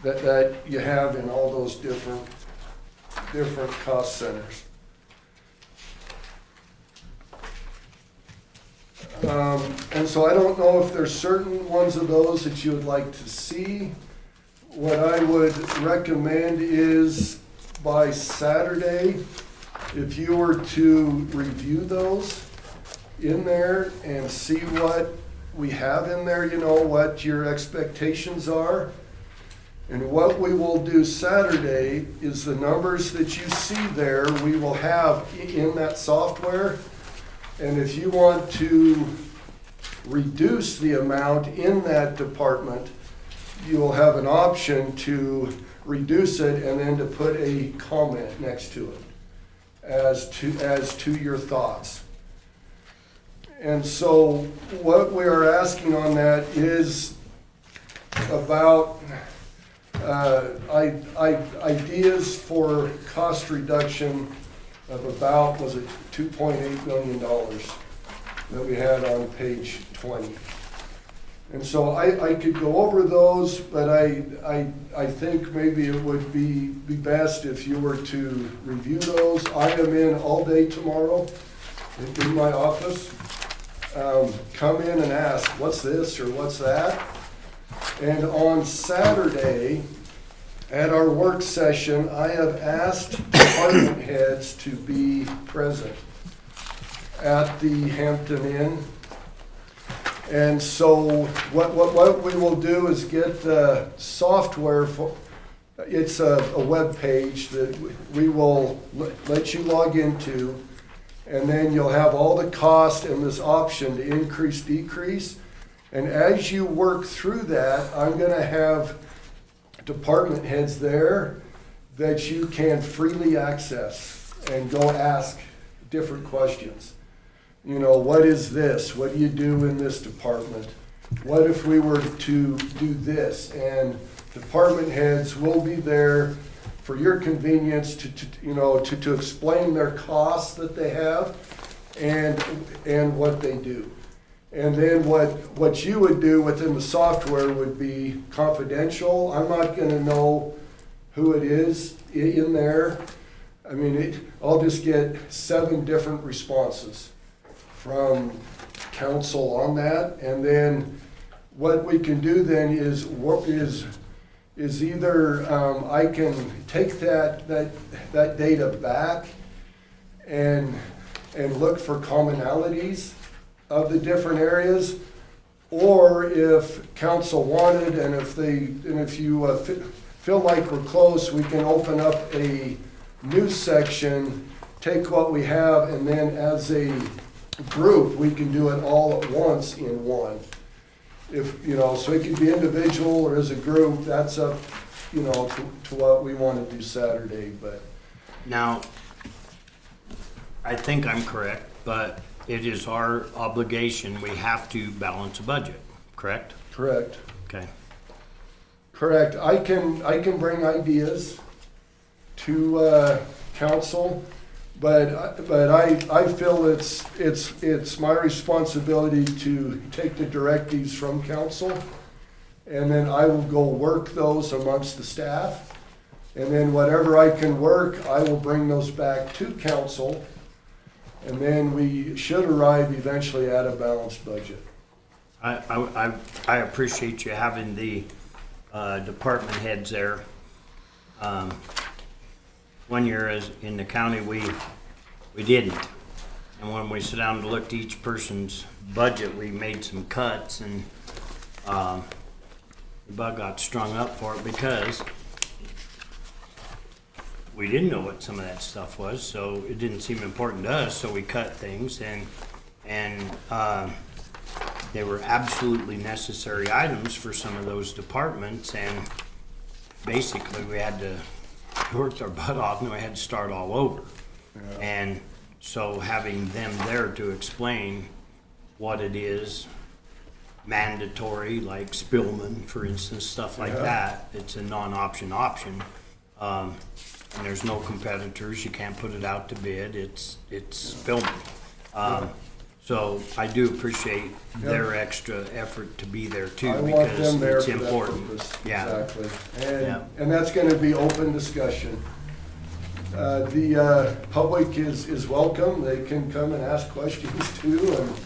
that you have in all those different cost centers. And so I don't know if there's certain ones of those that you would like to see. What I would recommend is by Saturday, if you were to review those in there and see what we have in there, you know, what your expectations are. And what we will do Saturday is the numbers that you see there, we will have in that software. And if you want to reduce the amount in that department, you will have an option to reduce it and then to put a comment next to it as to your thoughts. And so what we are asking on that is about ideas for cost reduction of about, was it $2.8 million that we had on page 20. And so I could go over those, but I think maybe it would be best if you were to review those. I am in all day tomorrow in my office. Come in and ask, what's this or what's that? And on Saturday, at our work session, I have asked department heads to be present at the Hampton Inn. And so what we will do is get the software for, it's a web page that we will let you log into, and then you'll have all the cost and this option to increase, decrease. And as you work through that, I'm gonna have department heads there that you can freely access and go ask different questions. You know, what is this? What do you do in this department? What if we were to do this? And department heads will be there for your convenience to explain their costs that they have and what they do. And then what you would do within the software would be confidential. I'm not gonna know who it is in there. I mean, I'll just get 7 different responses from council on that. And then what we can do then is either I can take that data back and look for commonalities of the different areas, or if council wanted, and if you feel like we're close, we can open up a new section, take what we have, and then as a group, we can do it all at once in one. If, so it could be individual or as a group, that's up, to what we want to do Saturday, but. Now, I think I'm correct, but it is our obligation, we have to balance a budget, correct? Correct. Okay. Correct. I can bring ideas to council, but I feel it's my responsibility to take the directives from council, and then I will go work those amongst the staff, and then whatever I can work, I will bring those back to council, and then we should arrive eventually at a balanced budget. I appreciate you having the department heads there. One year in the county, we didn't. And when we sat down to look at each person's budget, we made some cuts, and the bug got strung up for it because we didn't know what some of that stuff was, so it didn't seem important to us, so we cut things, and they were absolutely necessary items for some of those departments, and basically we had to work our butt off and we had to start all over. Yeah. And so having them there to explain what it is, mandatory, like Spillman, for instance, stuff like that, it's a non-option option. And there's no competitors, you can't put it out to bid, it's Spillman. So I do appreciate their extra effort to be there too, because it's important. Yeah. Exactly. And that's gonna be open discussion. The public is welcome, they can come and ask questions too, and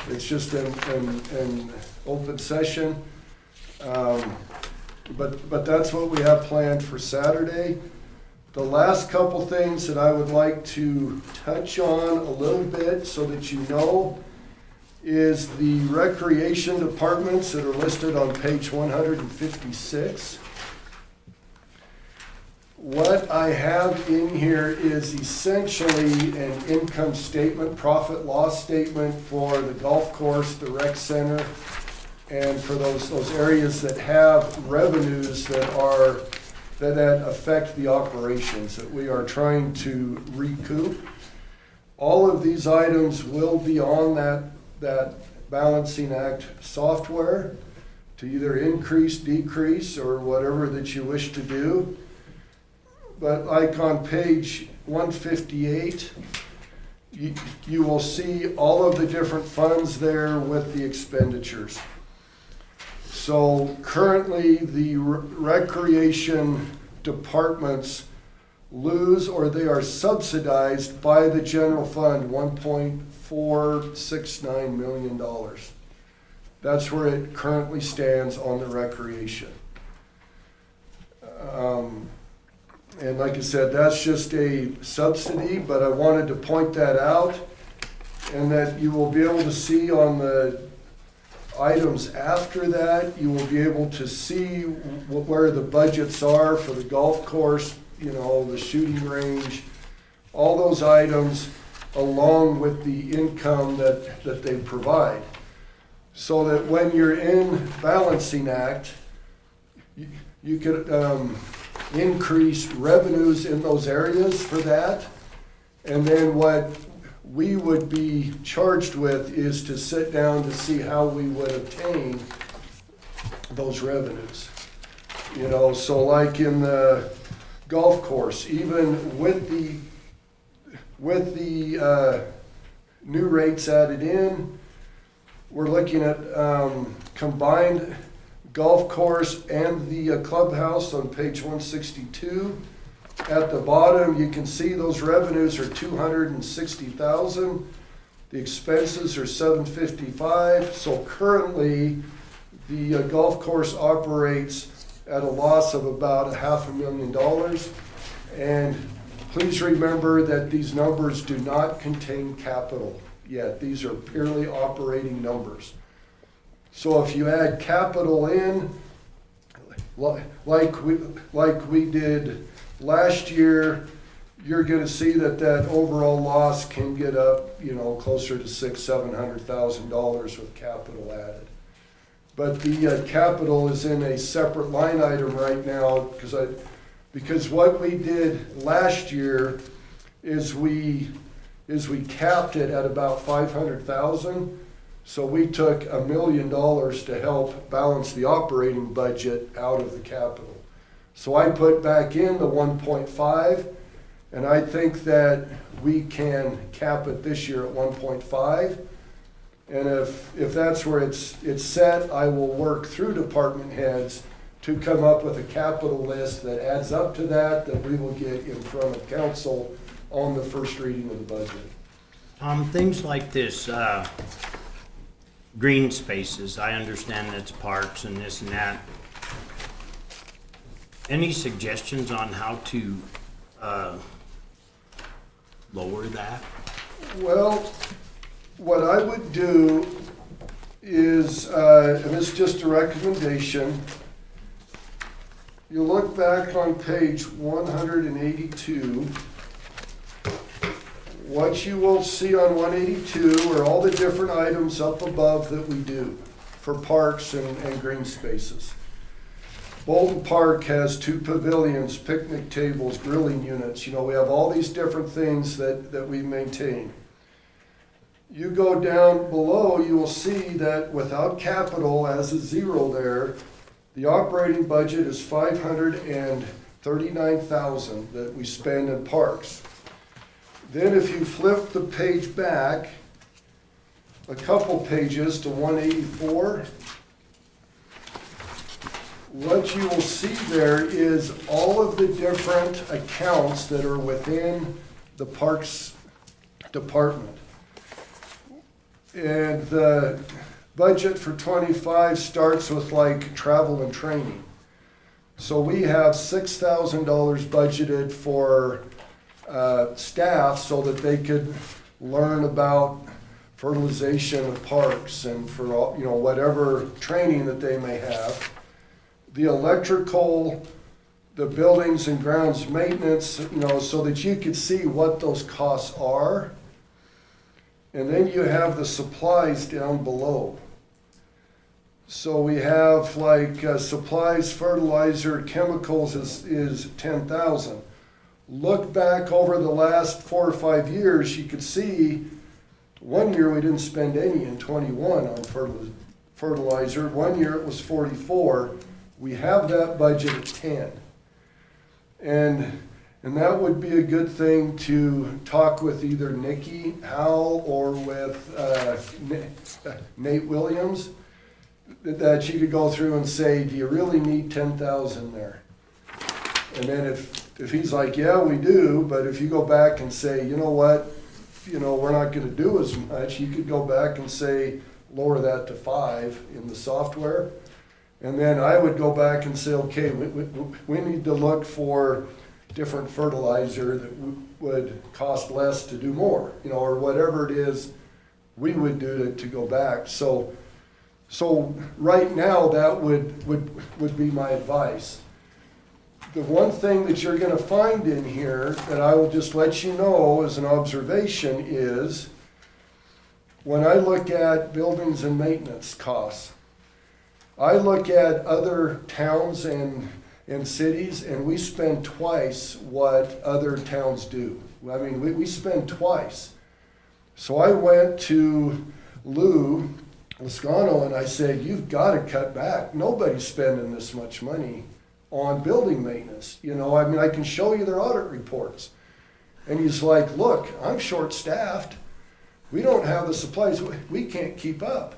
it's just an open session. But that's what we have planned for Saturday. The last couple things that I would like to touch on a little bit so that you know is the recreation departments that are listed on page 156. What I have in here is essentially an income statement, profit loss statement for the golf course, the rec center, and for those areas that have revenues that are that affect the operations that we are trying to recoup. All of these items will be on that balancing act software to either increase, decrease, or whatever that you wish to do. But like on page 158, you will see all of the different funds there with the expenditures. So currently, the recreation departments lose, or they are subsidized by the general fund, $1.469 million. That's where it currently stands on the recreation. And like I said, that's just a subsidy, but I wanted to point that out, and that you will be able to see on the items after that, you will be able to see where the budgets are for the golf course, the shooting range, all those items, along with the income that they provide. So that when you're in balancing act, you could increase revenues in those areas for that. And then what we would be charged with is to sit down to see how we would obtain those revenues. So like in the golf course, even with the new rates added in, we're looking at combined golf course and the clubhouse on page 162. At the bottom, you can see those revenues are $260,000. The expenses are $755,000. So currently, the golf course operates at a loss of about $500,000. And please remember that these numbers do not contain capital yet. These are purely operating numbers. So if you add capital in, like we did last year, you're going to see that overall loss can get up, closer to $600,000-700,000 with capital added. But the capital is in a separate line item right now because what we did last year is we capped it at about $500,000. So we took $1 million to help balance the operating budget out of the capital. So I put back in the 1.5, and I think that we can cap it this year at 1.5. And if that's where it's set, I will work through department heads to come up with a capital list that adds up to that we will get in front of council on the first reading of the budget. Things like this, green spaces, I understand that's parks and this and that. Any suggestions on how to lower that? Well, what I would do is, and it's just a recommendation, you look back on page 182. What you will see on 182 are all the different items up above that we do for parks and green spaces. Bolton Park has 2 pavilions, picnic tables, grilling units. We have all these different things that we maintain. You go down below, you will see that without capital as a zero there, the operating budget is $539,000 that we spend in parks. Then if you flip the page back a couple pages to 184, what you will see there is all of the different accounts that are within the Parks Department. And the budget for 25 starts with like travel and training. So we have $6,000 budgeted for staff so that they could learn about fertilization of parks and for whatever training that they may have. The electrical, the buildings and grounds maintenance, so that you could see what those costs are. And then you have the supplies down below. So we have like supplies, fertilizer, chemicals is 10,000. Look back over the last 4 or 5 years, you could see one year we didn't spend any in 21 on fertilizer. One year it was 44. We have that budget at 10. And that would be a good thing to talk with either Nikki Howell or with Nate Williams, that you could go through and say, do you really need 10,000 there? And then if he's like, yeah, we do, but if you go back and say, you know what, we're not gonna do as much, you could go back and say, lower that to 5 in the software. And then I would go back and say, okay, we need to look for different fertilizer that would cost less to do more, or whatever it is we would do to go back. So right now, that would be my advice. The one thing that you're gonna find in here that I will just let you know as an observation is, when I look at buildings and maintenance costs, I look at other towns and cities, and we spend twice what other towns do. I mean, we spend twice. So I went to Lou Lascano and I said, you've got to cut back. Nobody's spending this much money on building maintenance. I mean, I can show you their audit reports. And he's like, look, I'm short-staffed. We don't have the supplies. We can't keep up.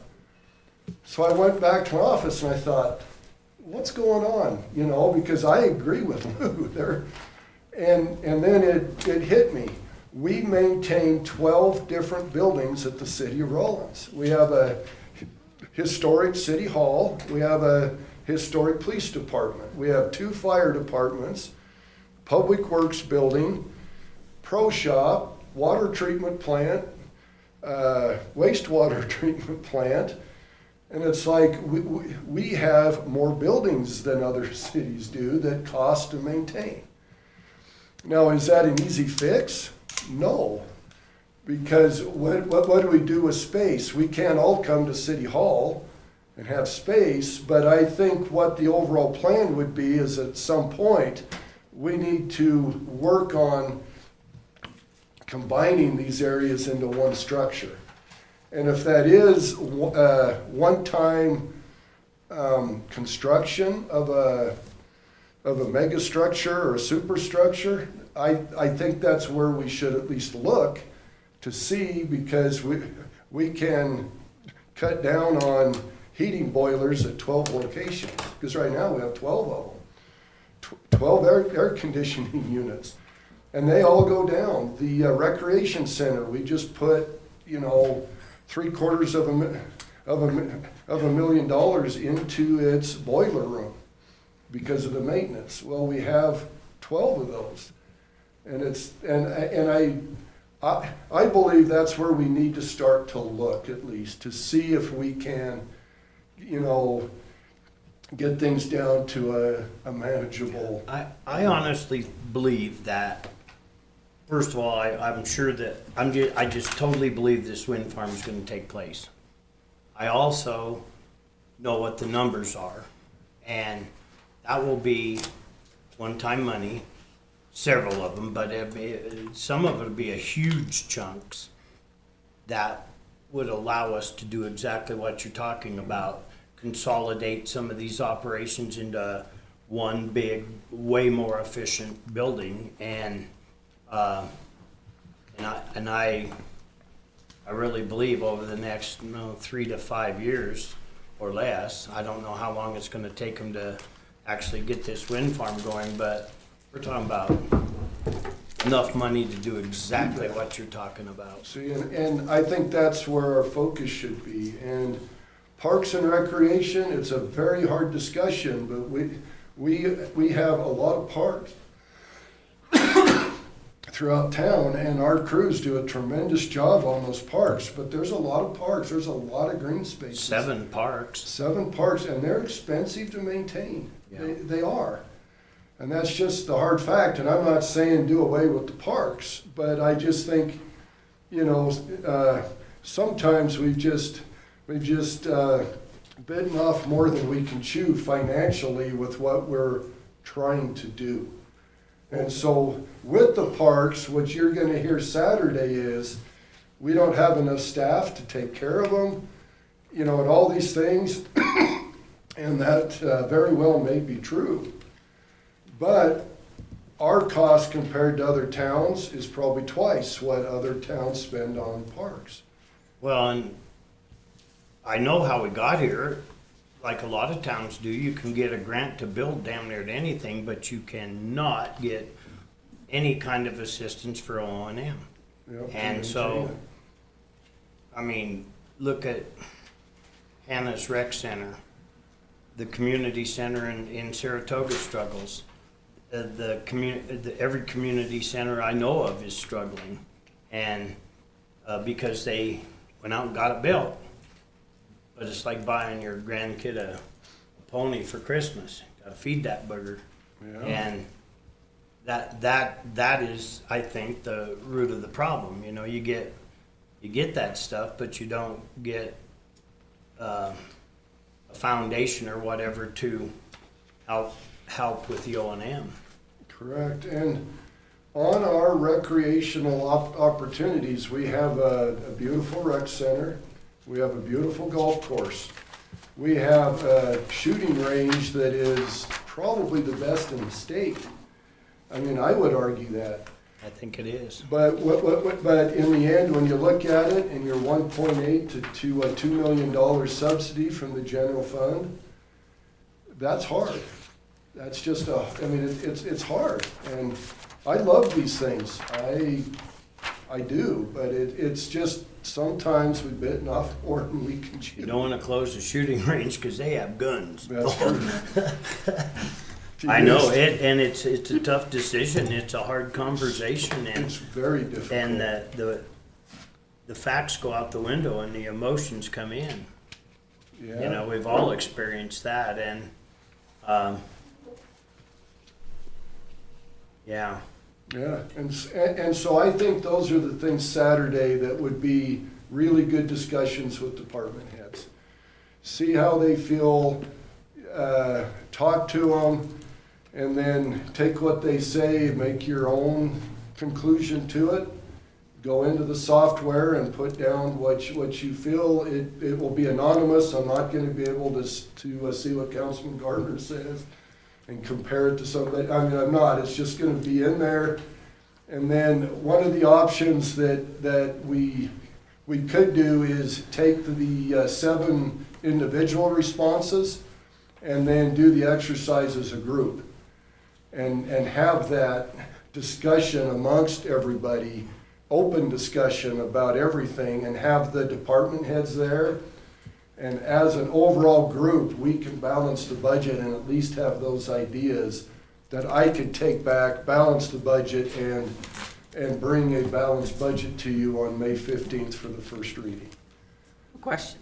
So I went back to my office and I thought, what's going on? Because I agree with Lou there. And then it hit me. We maintain 12 different buildings at the city of Rawlins. We have a historic city hall. We have a historic police department. We have 2 fire departments, public works building, pro shop, water treatment plant, wastewater treatment plant. And it's like we have more buildings than other cities do that cost to maintain. Now, is that an easy fix? No, because what do we do with space? We can't all come to City Hall and have space, but I think what the overall plan would be is at some point we need to work on combining these areas into one structure. And if that is one-time construction of a mega structure or a superstructure, I think that's where we should at least look to see, because we can cut down on heating boilers at 12 locations, because right now we have 12 of them, 12 air conditioning units, and they all go down. The recreation center, we just put, $750,000 into its boiler room because of the maintenance. Well, we have 12 of those, and I believe that's where we need to start to look, at least to see if we can, get things down to a manageable. I honestly believe that, first of all, I'm sure that, I just totally believe this wind farm is gonna take place. I also know what the numbers are, and that will be one-time money, several of them, but some of it will be a huge chunks that would allow us to do exactly what you're talking about, consolidate some of these operations into one big, way more efficient building, and I really believe over the next 3 to 5 years or less, I don't know how long it's gonna take them to actually get this wind farm going, but we're talking about enough money to do exactly what you're talking about. See, and I think that's where our focus should be. And Parks and Recreation, it's a very hard discussion, but we have a lot of parks throughout town, and our crews do a tremendous job on those parks, but there's a lot of parks, there's a lot of green spaces. 7 parks. 7 parks, and they're expensive to maintain. Yeah. They are. And that's just the hard fact, and I'm not saying do away with the parks, but I just think, sometimes we've just bitten off more than we can chew financially with what we're trying to do. And so with the parks, what you're gonna hear Saturday is, we don't have enough staff to take care of them, you know, and all these things. And that very well may be true. But our cost compared to other towns is probably twice what other towns spend on parks. Well, and I know how we got here. Like a lot of towns do, you can get a grant to build damn near anything, but you cannot get any kind of assistance for O&M. Yep, And so, I mean, look at Hannah's Rec Center, the community center in Saratoga struggles. Every community center I know of is struggling, and because they went out and got it built. But it's like buying your grandkid a pony for Christmas. Got to feed that bugger, Yeah. and that is, I think, the root of the problem. You know, you get that stuff, but you don't get a foundation or whatever to help with the O&M. Correct, and on our recreational opportunities, we have a beautiful rec center, we have a beautiful golf course, we have a shooting range that is probably the best in the state. I mean, I would argue that. I think it is. But but in the end, when you look at it, and your 1.8 to a $2 million subsidy from the general fund, that's hard. That's just I mean, it's hard, and I love these things. I do, but it's just sometimes we've bitten off more than we can chew. You don't want to close the shooting range because they have guns. That's true. I know it, and it's a tough decision. It's a hard conversation, and It's very difficult. and the facts go out the window and the emotions come in. Yeah. You know, we've all experienced that, and yeah. Yeah, and so I think those are the things Saturday that would be really good discussions with department heads. See how they feel, talk to them, and then take what they say, make your own conclusion to it. Go into the software and put down what you feel. It will be anonymous. I'm not going to be able to see what Councilman Gardner says and compare it to somebody. I mean, I'm not. It's just going to be in there. And then one of the options that we could do is take the 7 individual responses and then do the exercise as a group and have that discussion amongst everybody, open discussion about everything, and have the department heads there. And as an overall group, we can balance the budget and at least have those ideas that I could take back, balance the budget, and bring a balanced budget to you on May 15th for the first reading. Question.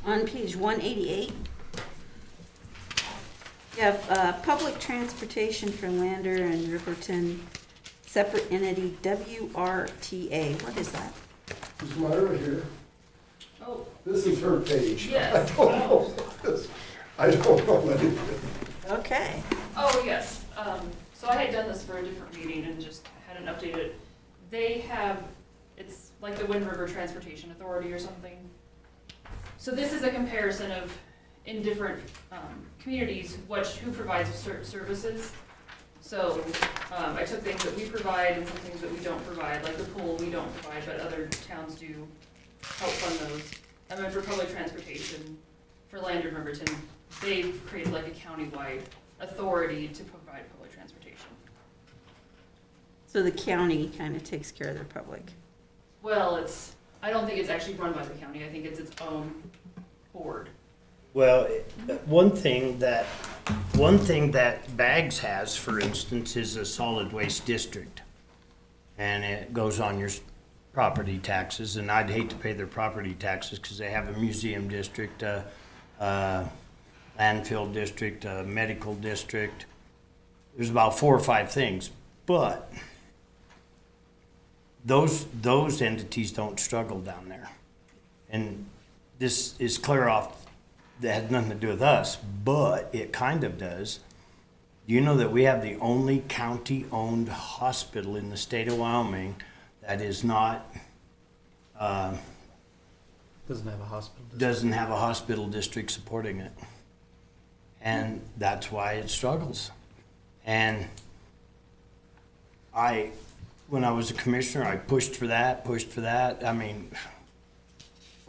On page 188, you have public transportation for Lander and Riverton, separate entity, WRTA. What is that? Is Myra here? Oh, This is her page. Yes. I don't know. I don't know what it is. Okay. oh, yes. So I had done this for a different meeting and just hadn't updated. They have, it's like the Wind River Transportation Authority or something. So this is a comparison of, in different communities, who provides certain services. So I took things that we provide and some things that we don't provide, like the pool we don't provide, but other towns do help fund those. And then for public transportation, for Lander and Riverton, they've created like a countywide authority to provide public transportation. So the county kind of takes care of their public. Well, I don't think it's actually run by the county. I think it's its own board. Well, one thing that Bags has, for instance, is a solid waste district. And it goes on your property taxes, and I'd hate to pay their property taxes because they have a museum district, landfill district, a medical district. There's about 4 or 5 things, but those entities don't struggle down there. And this is clear off that has nothing to do with us, but it kind of does. Do you know that we have the only county-owned hospital in the state of Wyoming that is not, Doesn't have a hospital. doesn't have a hospital district supporting it? And that's why it struggles. And when I was a commissioner, I pushed for that. I mean,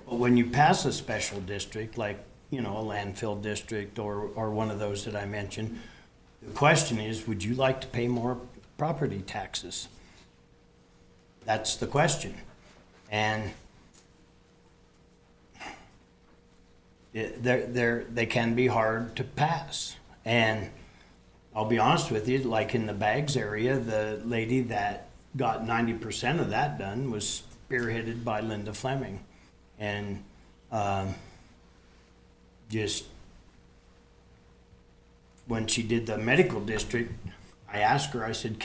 but when you pass a special district, like, you know, a landfill district or one of those that I mentioned, the question is, would you like to pay more property taxes? That's the question. And they can be hard to pass. And I'll be honest with you, like in the Bags area, the lady that got 90% of that done was spearheaded by Linda Fleming. And just when she did the medical district, I asked her, I said,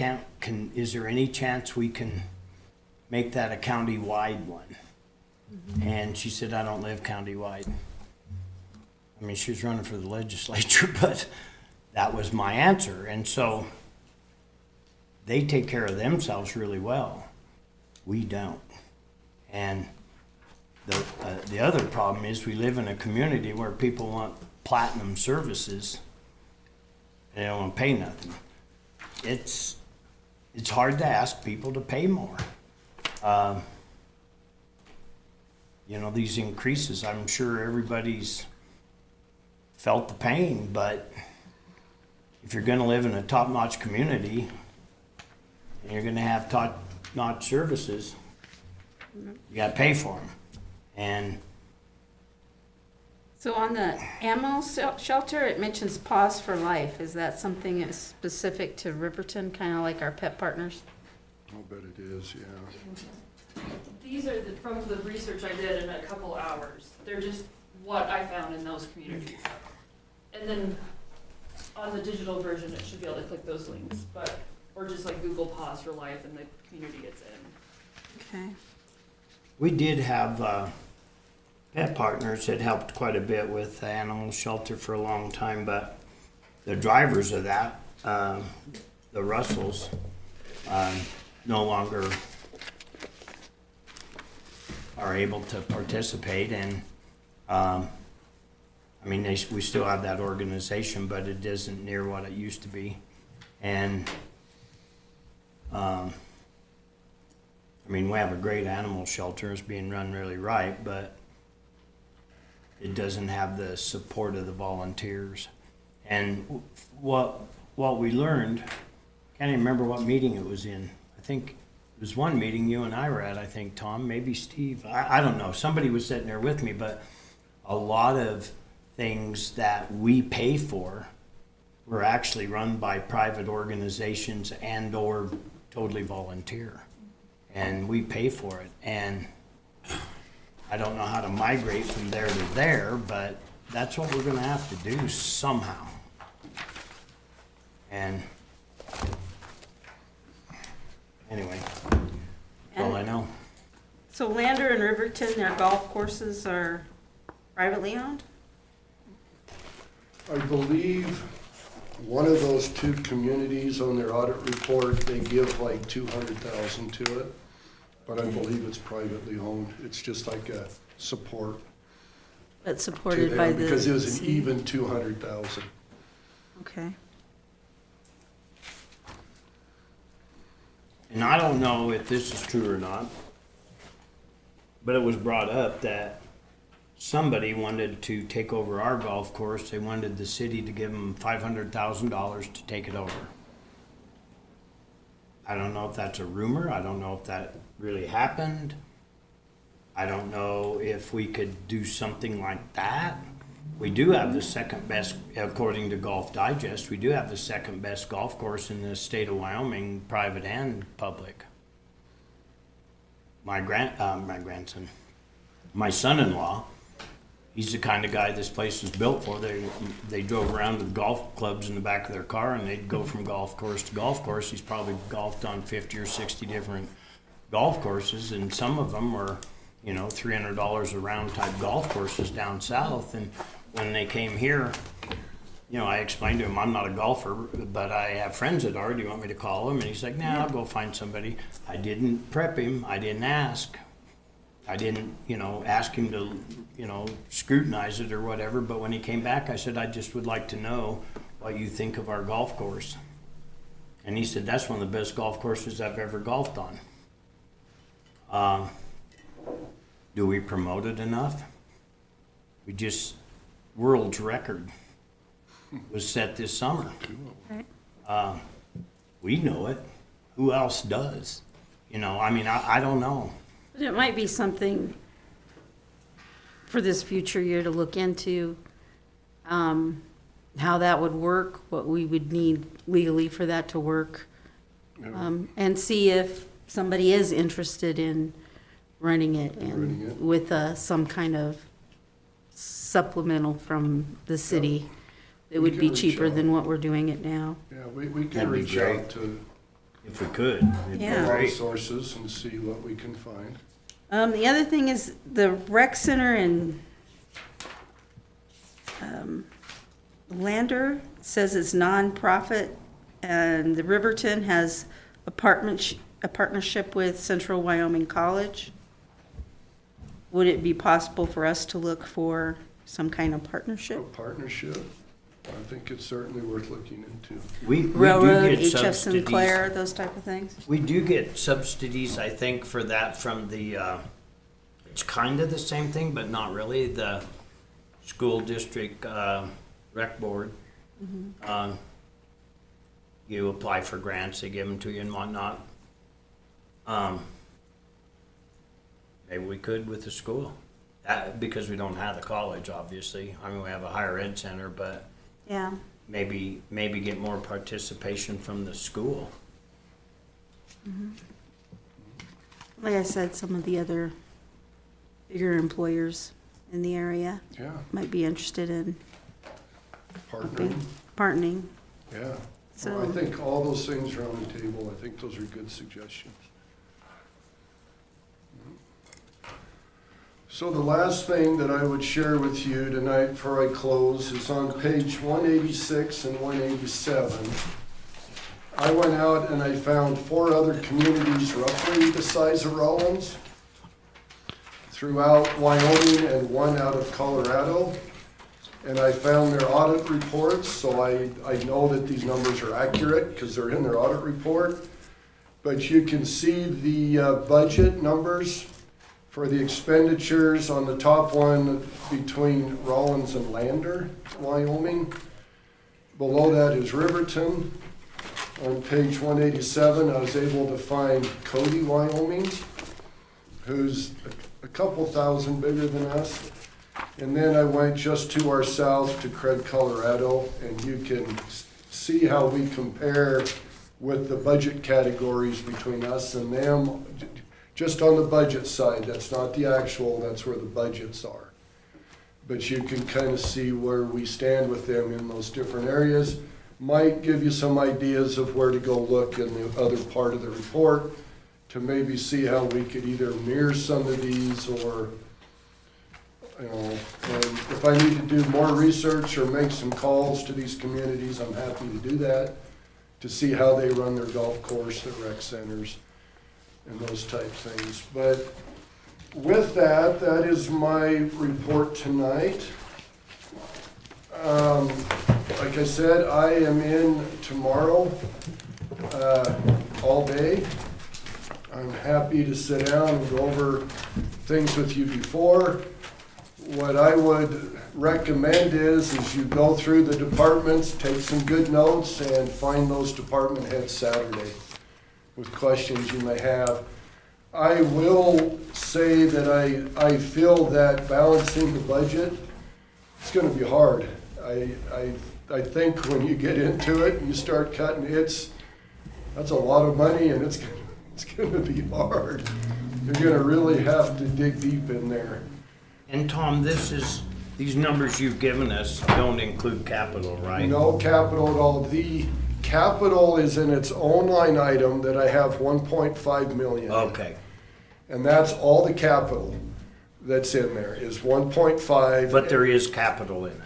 is there any chance we can make that a county-wide one? And she said, I don't live county-wide. I mean, she was running for the legislature, but that was my answer. And so they take care of themselves really well. We don't. And the other problem is we live in a community where people want platinum services and they don't want to pay nothing. It's hard to ask people to pay more. You know, these increases, I'm sure everybody's felt the pain, but if you're going to live in a top-notch community and you're going to have top-notch services, you got to pay for them. And So on the ammo shelter, it mentions Pause for Life. Is that something that's specific to Riverton, kind of like our pet partners? I'll bet it is, yeah. These are from the research I did in a couple hours. They're just what I found in those communities. And then on the digital version, it should be able to click those links, or just like Google Pause for Life and the community gets in. Okay. we did have pet partners that helped quite a bit with the animal shelter for a long time, but the drivers of that, the Russells, no longer are able to participate, and I mean, we still have that organization, but it isn't near what it used to be. And I mean, we have a great animal shelter. It's being run really right, but it doesn't have the support of the volunteers. And what we learned, can't even remember what meeting it was in. I think it was one meeting you and I were at, I think, Tom, maybe Steve. I don't know. Somebody was sitting there with me, but a lot of things that we pay for were actually run by private organizations and or totally volunteer. And we pay for it. And I don't know how to migrate from there to there, but that's what we're gonna have to do somehow. And anyway, that's all I know. So Lander and Riverton, their golf courses are privately owned? I believe one of those two communities on their audit report, they give like 200,000 to it, but I believe it's privately owned. It's just like a support That's to supported by them the. because it was an city? even 200,000. Okay. And I don't know if this is true or not, but it was brought up that somebody wanted to take over our golf course. They wanted the city to give them $500,000 to take it over. I don't know if that's a rumor. I don't know if that really happened. I don't know if we could do something like that. We do have the second best, according to Golf Digest, we do have the second best golf course in the state of Wyoming, private and public. My grandson, my son-in-law, he's the kind of guy this place was built for. They drove around with golf clubs in the back of their car, and they'd go from golf course to golf course. He's probably golfed on 50 or 60 different golf courses, and some of them were, $300 a round type golf courses down south. And when they came here, you know, I explained to him, I'm not a golfer, but I have friends that are. Do you want me to call them? And he's like, nah, I'll go find somebody. I didn't prep him. I didn't ask. I didn't, you know, ask him to, you know, scrutinize it or whatever. But when he came back, I said, I just would like to know what you think of our golf course. And he said, that's one of the best golf courses I've ever golfed on. Do we promote it enough? We just, world's record was set this summer. Right. We know it. Who else does? You know, I mean, I don't know. But it might be something for this future year to look into, how that would work, what we would need legally for that to work. And see if somebody is interested in running it and with some kind of supplemental from the city. It would be cheaper than what we're doing it now. Yeah, we can That'd be reach great. out to If we could, it'd be Yeah. a lot of great. sources and see what we can find. The other thing is the rec center in Lander says it's nonprofit, and the Riverton has a partnership with Central Wyoming College. Would it be possible for us to look for some kind of A partnership? partnership, I think it's certainly worth looking into. We do Railroad, get HF subsidies. Sinclair, those type of things? We do get subsidies, I think, for that from the, it's kind of the same thing, but not really, the school district rec board. You apply for grants, they give them to you and whatnot. Maybe we could with the school, because we don't have the college, obviously. I mean, we have a higher ed center, but Yeah. maybe get more participation from the school. Like I said, some of the other bigger employers in the area Yeah, might be interested in partnering, partnering. yeah. So- Well, I think all those things are on the table. I think those are good suggestions. So the last thing that I would share with you tonight before I close is on page 186 and 187. I went out and I found 4 other communities roughly the size of Rawlins throughout Wyoming and 1 out of Colorado. And I found their audit reports, so I know that these numbers are accurate because they're in their audit report. But you can see the budget numbers for the expenditures on the top one between Rawlins and Lander, Wyoming. Below that is Riverton. On page 187, I was able to find Cody, Wyoming, who's a couple thousand bigger than us. And then I went just to our south to Craig, Colorado, and you can see how we compare with the budget categories between us and them. Just on the budget side, that's not the actual, that's where the budgets are. But you can kind of see where we stand with them in those different areas. Might give you some ideas of where to go look in the other part of the report to maybe see how we could either mirror some of these or, you know, and if I need to do more research or make some calls to these communities, I'm happy to do that, to see how they run their golf course, their rec centers, and those type things. But with that, that is my report tonight. Like I said, I am in tomorrow all day. I'm happy to sit down and go over things with you before. What I would recommend is you go through the departments, take some good notes, and find those department heads Saturday with questions you may have. I will say that I feel that balancing the budget, it's gonna be hard. I think when you get into it and you start cutting, that's a lot of money and it's gonna be hard. You're gonna really have to dig deep in there. And Tom, these numbers you've given us don't include capital, right? No capital at all. The capital is in its own line item that I have 1.5 million. Okay, And that's all the capital. that's in there, is 1.5. But there is capital in it.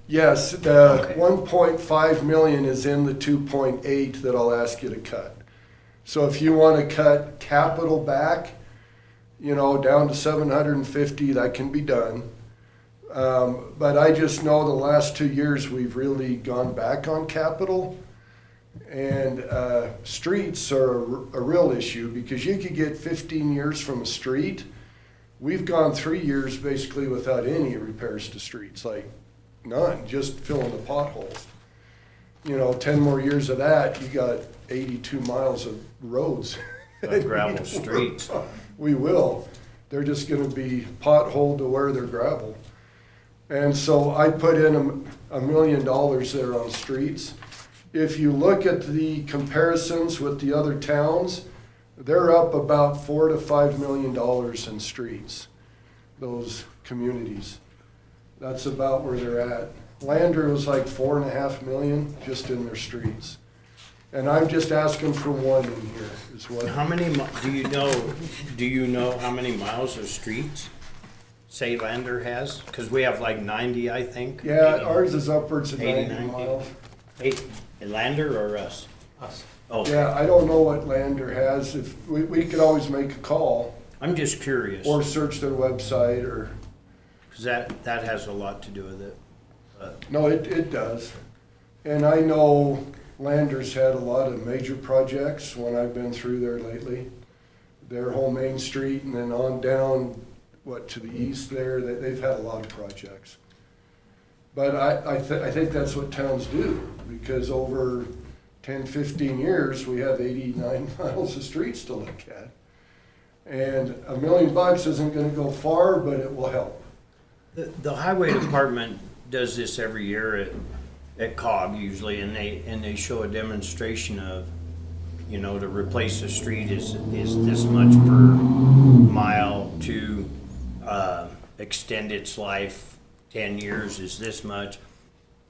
Yes, the Okay. 1.5 million is in the 2.8 that I'll ask you to cut. So if you want to cut capital back, you know, down to 750, that can be done. But I just know the last 2 years, we've really gone back on capital. And streets are a real issue, because you could get 15 years from a street. We've gone 3 years basically without any repairs to streets, like none, just filling the potholes. You know, 10 more years of that, you got 82 miles of roads. Gravel streets. We will. They're just gonna be potholed to where they're gravel. And so I put in $1 million there on streets. If you look at the comparisons with the other towns, they're up about $4 to $5 million in streets, those communities. That's about where they're at. Lander was like 4.5 million just in their streets. And I'm just asking for one in here, is what. How many, do you know how many miles of streets say Lander has? Because we have like 90, I think. Yeah, ours is upwards of 80, 90 miles. Lander or us? Us. Oh, Yeah, I don't know what Lander has. If, we could always make a call I'm just curious, or search their website or, because that has a lot to do with it. no, it does. And I know Lander's had a lot of major projects when I've been through there lately. Their whole Main Street and then on down, to the east there, they've had a lot of projects. But I think that's what towns do, because over 10, 15 years, we have 89 miles of streets to look at. And $1 million isn't gonna go far, but it will help. The highway department does this every year at COG usually, and they show a demonstration of, you know, to replace a street is this much per mile, to extend its life 10 years is this much.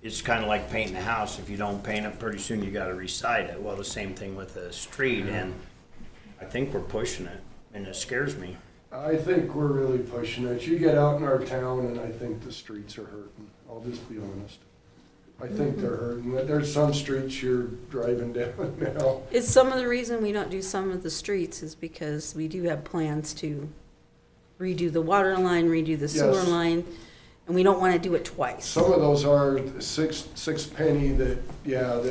It's kind of like painting a house. If you don't paint it, pretty soon you got to recite it. Well, the same thing with a street, and I think we're pushing it, and it scares me. I think we're really pushing it. You get out in our town and I think the streets are hurting. I'll just be honest. I think they're hurting. There's some streets you're driving down now. Is some of the reason we don't do some of the streets is because we do have plans to redo the water line, redo the sewer Yes. line, and we don't want to do it twice. Some of those are six penny that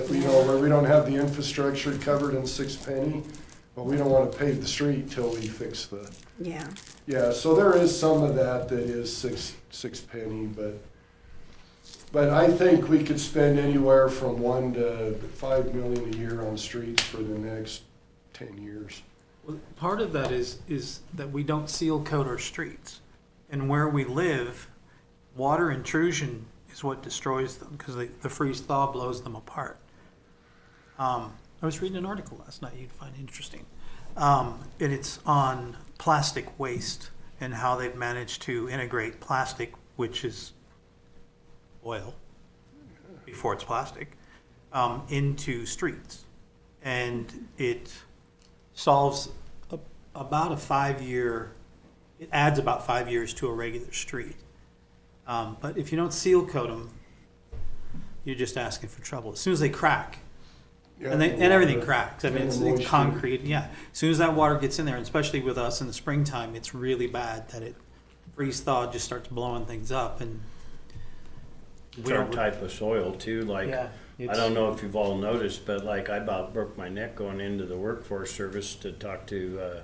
we know where we don't have the infrastructure covered in 6 penny, but we don't want to pave the street till we fix the, Yeah. so there is some of that is six penny, but I think we could spend anywhere from 1 to 5 million a year on streets for the next 10 years. Well, part of that is that we don't seal coat our streets. And where we live, water intrusion is what destroys them, because the freeze thaw blows them apart. I was reading an article last night you'd find interesting. And it's on plastic waste and how they've managed to integrate plastic, which is oil before it's plastic, into streets. And it solves about a 5-year, it adds about 5 years to a regular street. But if you don't seal coat them, you're just asking for trouble. As soon as they crack, and everything cracks. I mean, it's concrete. Yeah. As soon as that water gets in there, and especially with us in the springtime, it's really bad that it freeze thaw just starts blowing things up. And It's our type of soil too, like, Yeah, I don't know if you've all noticed, but like I about broke my neck going into the workforce service to talk to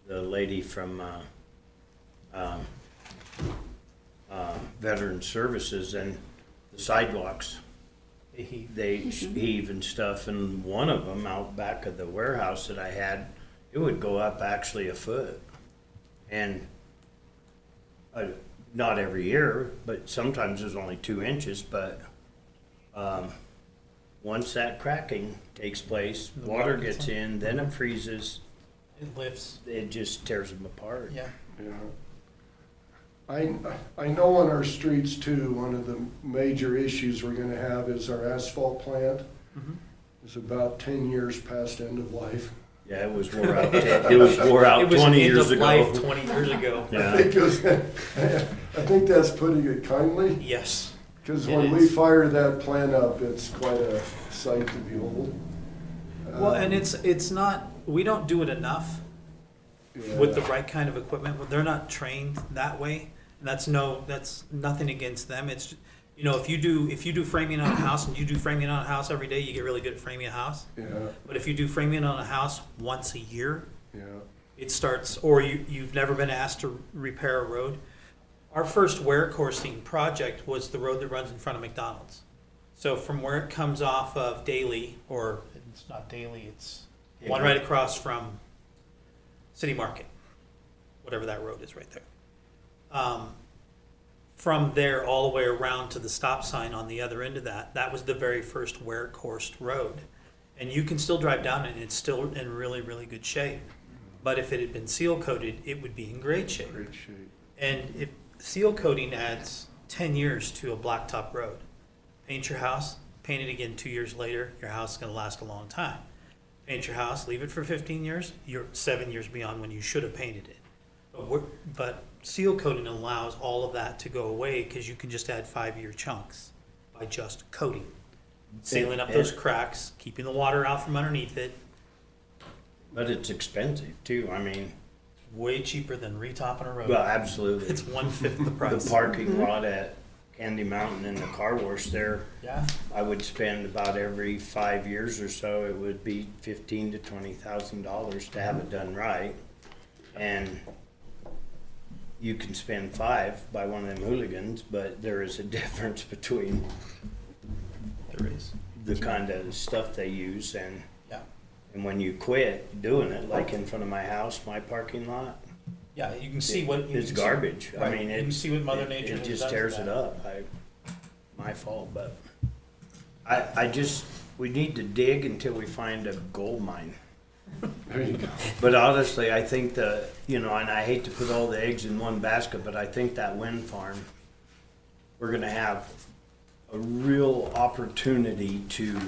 the lady from Veteran Services, and the sidewalks, they heave and stuff, and one of them out back of the warehouse that I had, it would go up actually a foot. And not every year, but sometimes there's only 2 inches, but once that cracking takes place, The water gets in, then it freezes, it lifts. it just tears them apart. Yeah. Yeah. I know on our streets too, one of the major issues we're gonna have is our asphalt plant. Mhm. It's about 10 years past end of life. Yeah, it was wore out. It was wore out It was 20 end years of life ago. 20 years ago. I Yeah. think it was- I think that's putting it kindly, Yes. because It when we is. fire that plant up, it's quite a sight to behold. Well, and it's not, we don't do it enough with the Yeah. right kind of equipment. Well, they're not trained that way. And that's nothing against them. It's, you know, if you do framing on a house and you do framing on a house every day, you get really good at framing a house. Yeah, But if you do framing on a house once a year, yeah. it starts, or you've never been asked to repair a road. Our first wear coursing project was the road that runs in front of McDonald's. So from where it comes off of Daly, or it's not Daly, it's one right across from City Market, whatever that road is right there. From there all the way around to the stop sign on the other end of that was the very first wear coursed road. And you can still drive down it and it's still in really, really good shape. But if it had been seal coated, it would be in great shape. Great shape. And if seal coating adds 10 years to a blacktop road, paint your house, paint it again 2 years later, your house is going to last a long time. Paint your house, leave it for 15 years, you're 7 years beyond when you should have painted it. But seal coating allows all of that to go away because you can just add 5-year chunks by just coating. Sealing up those cracks, keeping the water out from underneath it, But it's expensive too. I mean, way cheaper than retopping a road. well, absolutely. It's 1/5 the price. The parking lot at Candy Mountain and the car wash there, Yeah. I would spend about every 5 years or so, it would be $15,000 to $20,000 to have it done right. And you can spend 5 by one of them hooligans, but there is a difference between There is. the kind of stuff they use and Yeah. when you quit doing it, like in front of my house, my parking lot, Yeah, you can see what you it's can see- garbage. I right, mean, you can see what Mother it Nature has just done to tears that. it up. My fault, but we need to dig until we find a gold mine. There you go. But honestly, I think and I hate to put all the eggs in one basket, but I think that wind farm, we're gonna have a real opportunity to,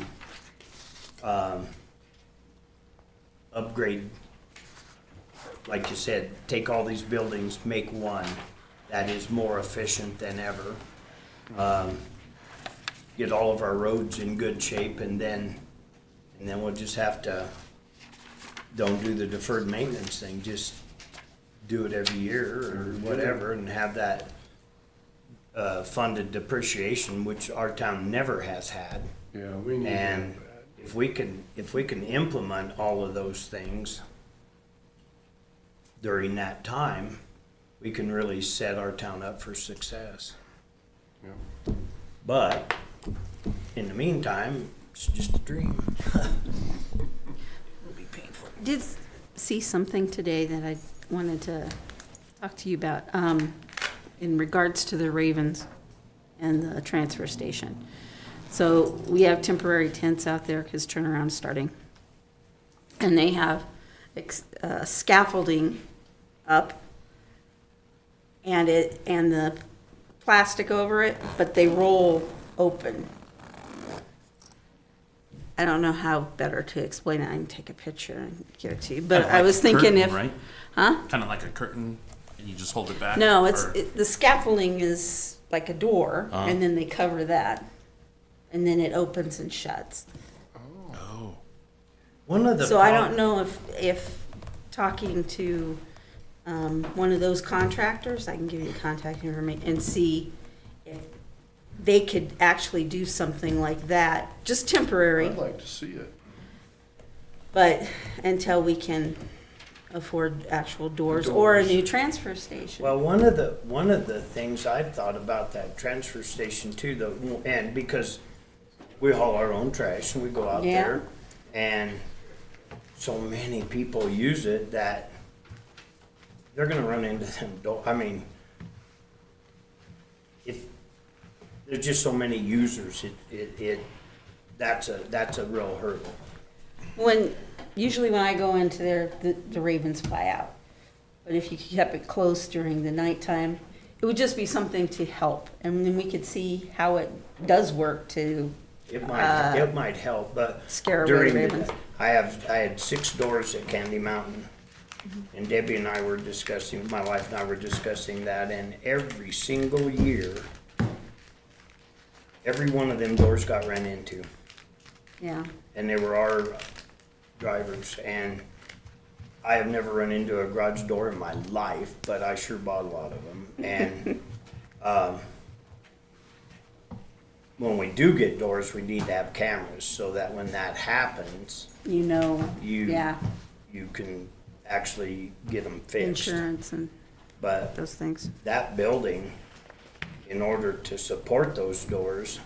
upgrade, like you said, take all these buildings, make one that is more efficient than ever. Get all of our roads in good shape and then we'll just have to, don't do the deferred maintenance thing, just do it every year or whatever and have that funded depreciation, which our town never has had. Yeah, we need to And have that. if we can implement all of those things during that time, we can really set our town up for success. Yeah. But in the meantime, it's just a dream. It'll be painful. Did see something today that I wanted to talk to you about, in regards to the Ravens and the transfer station. So we have temporary tents out there because turnaround's starting. And they have scaffolding up and the plastic over it, but they roll open. I don't know how better to explain it. I can take a picture and give it to you. But Kinda I like was a thinking curtain, if, right? huh? Kind of like a curtain, and you just hold it back. No, or- the scaffolding is like a door, Uh-huh. and then they cover that, and then it opens and shuts. Oh, One of the So I don't know if talking to one of those contractors, I can give you contact information and see if they could actually do something like that, just temporary, I'd like to see it. but until we can afford actual doors or a Doors. new transfer station. Well, one of the things I've thought about that transfer station too, though, and because we haul our own trash and we go out Yeah. there, and so many people use it that they're gonna run into them. I mean, if there's just so many users, that's a real hurdle. Usually when I go into there, the ravens fly out. But if you kept it closed during the nighttime, it would just be something to help. And then we could see how it does work to It might help, but scare away during the the, ravens. I had 6 doors at Candy Mountain. And Debbie and I were discussing, my wife and I were discussing that, and every single year, every one of them doors got run into. Yeah, And they were our drivers, and I have never run into a garage door in my life, but I sure bought a lot of them. And, when we do get doors, we need to have cameras, so that when that happens, you know, you, yeah, you can actually get them fixed. insurance and But those things. that building, in order to support those doors,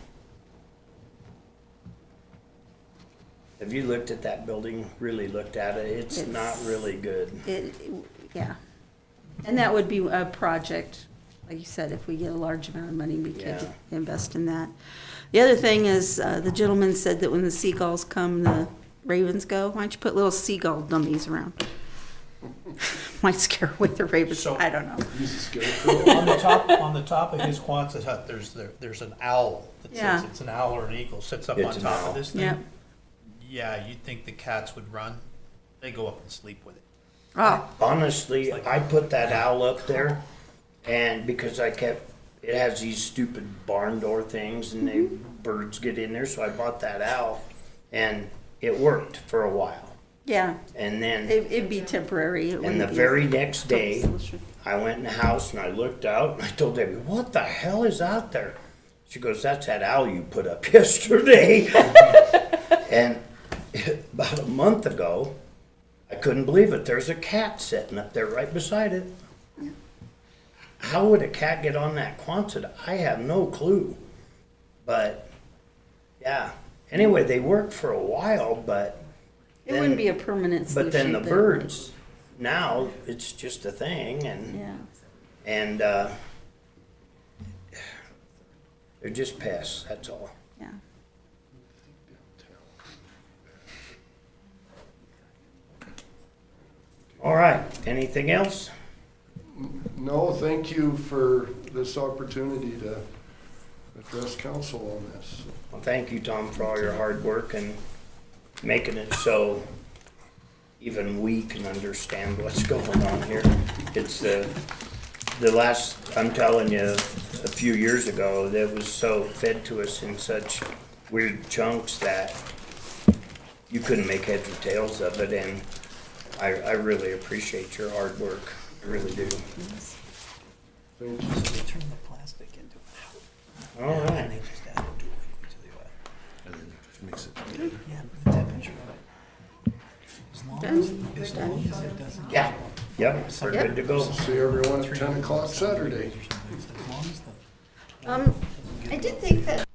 have you looked at that building, really looked at it? It's not really good. Yeah. And that would be a project, like you said, if we get a large amount of money, we could Yeah. invest in that. The other thing is, the gentleman said that when the seagulls come, the ravens go. Why don't you put little seagull dummies around? Might scare away the ravens, So- I don't know. He's a scarecrow. On the top of his Quonset hut, there's an owl that Yeah. sits, it's an owl or an eagle, sits up It's on an top owl. of this Yeah. thing. Yeah, you'd think the cats would run. They go up and sleep with it. Oh, Honestly, I put that owl up there, and because it has these stupid barn door things, and birds get in there, so I bought that owl, and it worked for a while. yeah, And then, it'd be temporary. It and wouldn't the be- very next day, I went in the house and I looked out and I told Debbie, "What the hell is out there?" She goes, "That's that owl you put up yesterday." And about a month ago, I couldn't believe it. There's a cat sitting up there right beside it. How would a cat get on that Quonset? I have no clue. But yeah. Anyway, they worked for a while, but It wouldn't be a permanent solution. but then the but- birds, now it's just a thing, and Yeah, they're just pests, that's all. yeah. All right, anything else? No, thank you for this opportunity to address council on this. Well, thank you, Tom, for all your hard work and making it so even we can understand what's going on here. It's the last, I'm telling you, a few years ago, that was so fed to us in such weird chunks that you couldn't make heads or tails of it, and I really appreciate your hard work. I really do. Thank you. So they turn the plastic into a All and right. they just add it directly to the oil. And then just mix it together. Yeah, but the temperature of it. Done? As long as it doesn't. Yeah, yep, we're good to go. See everyone at 10 o'clock Saturday. As long as the I did think that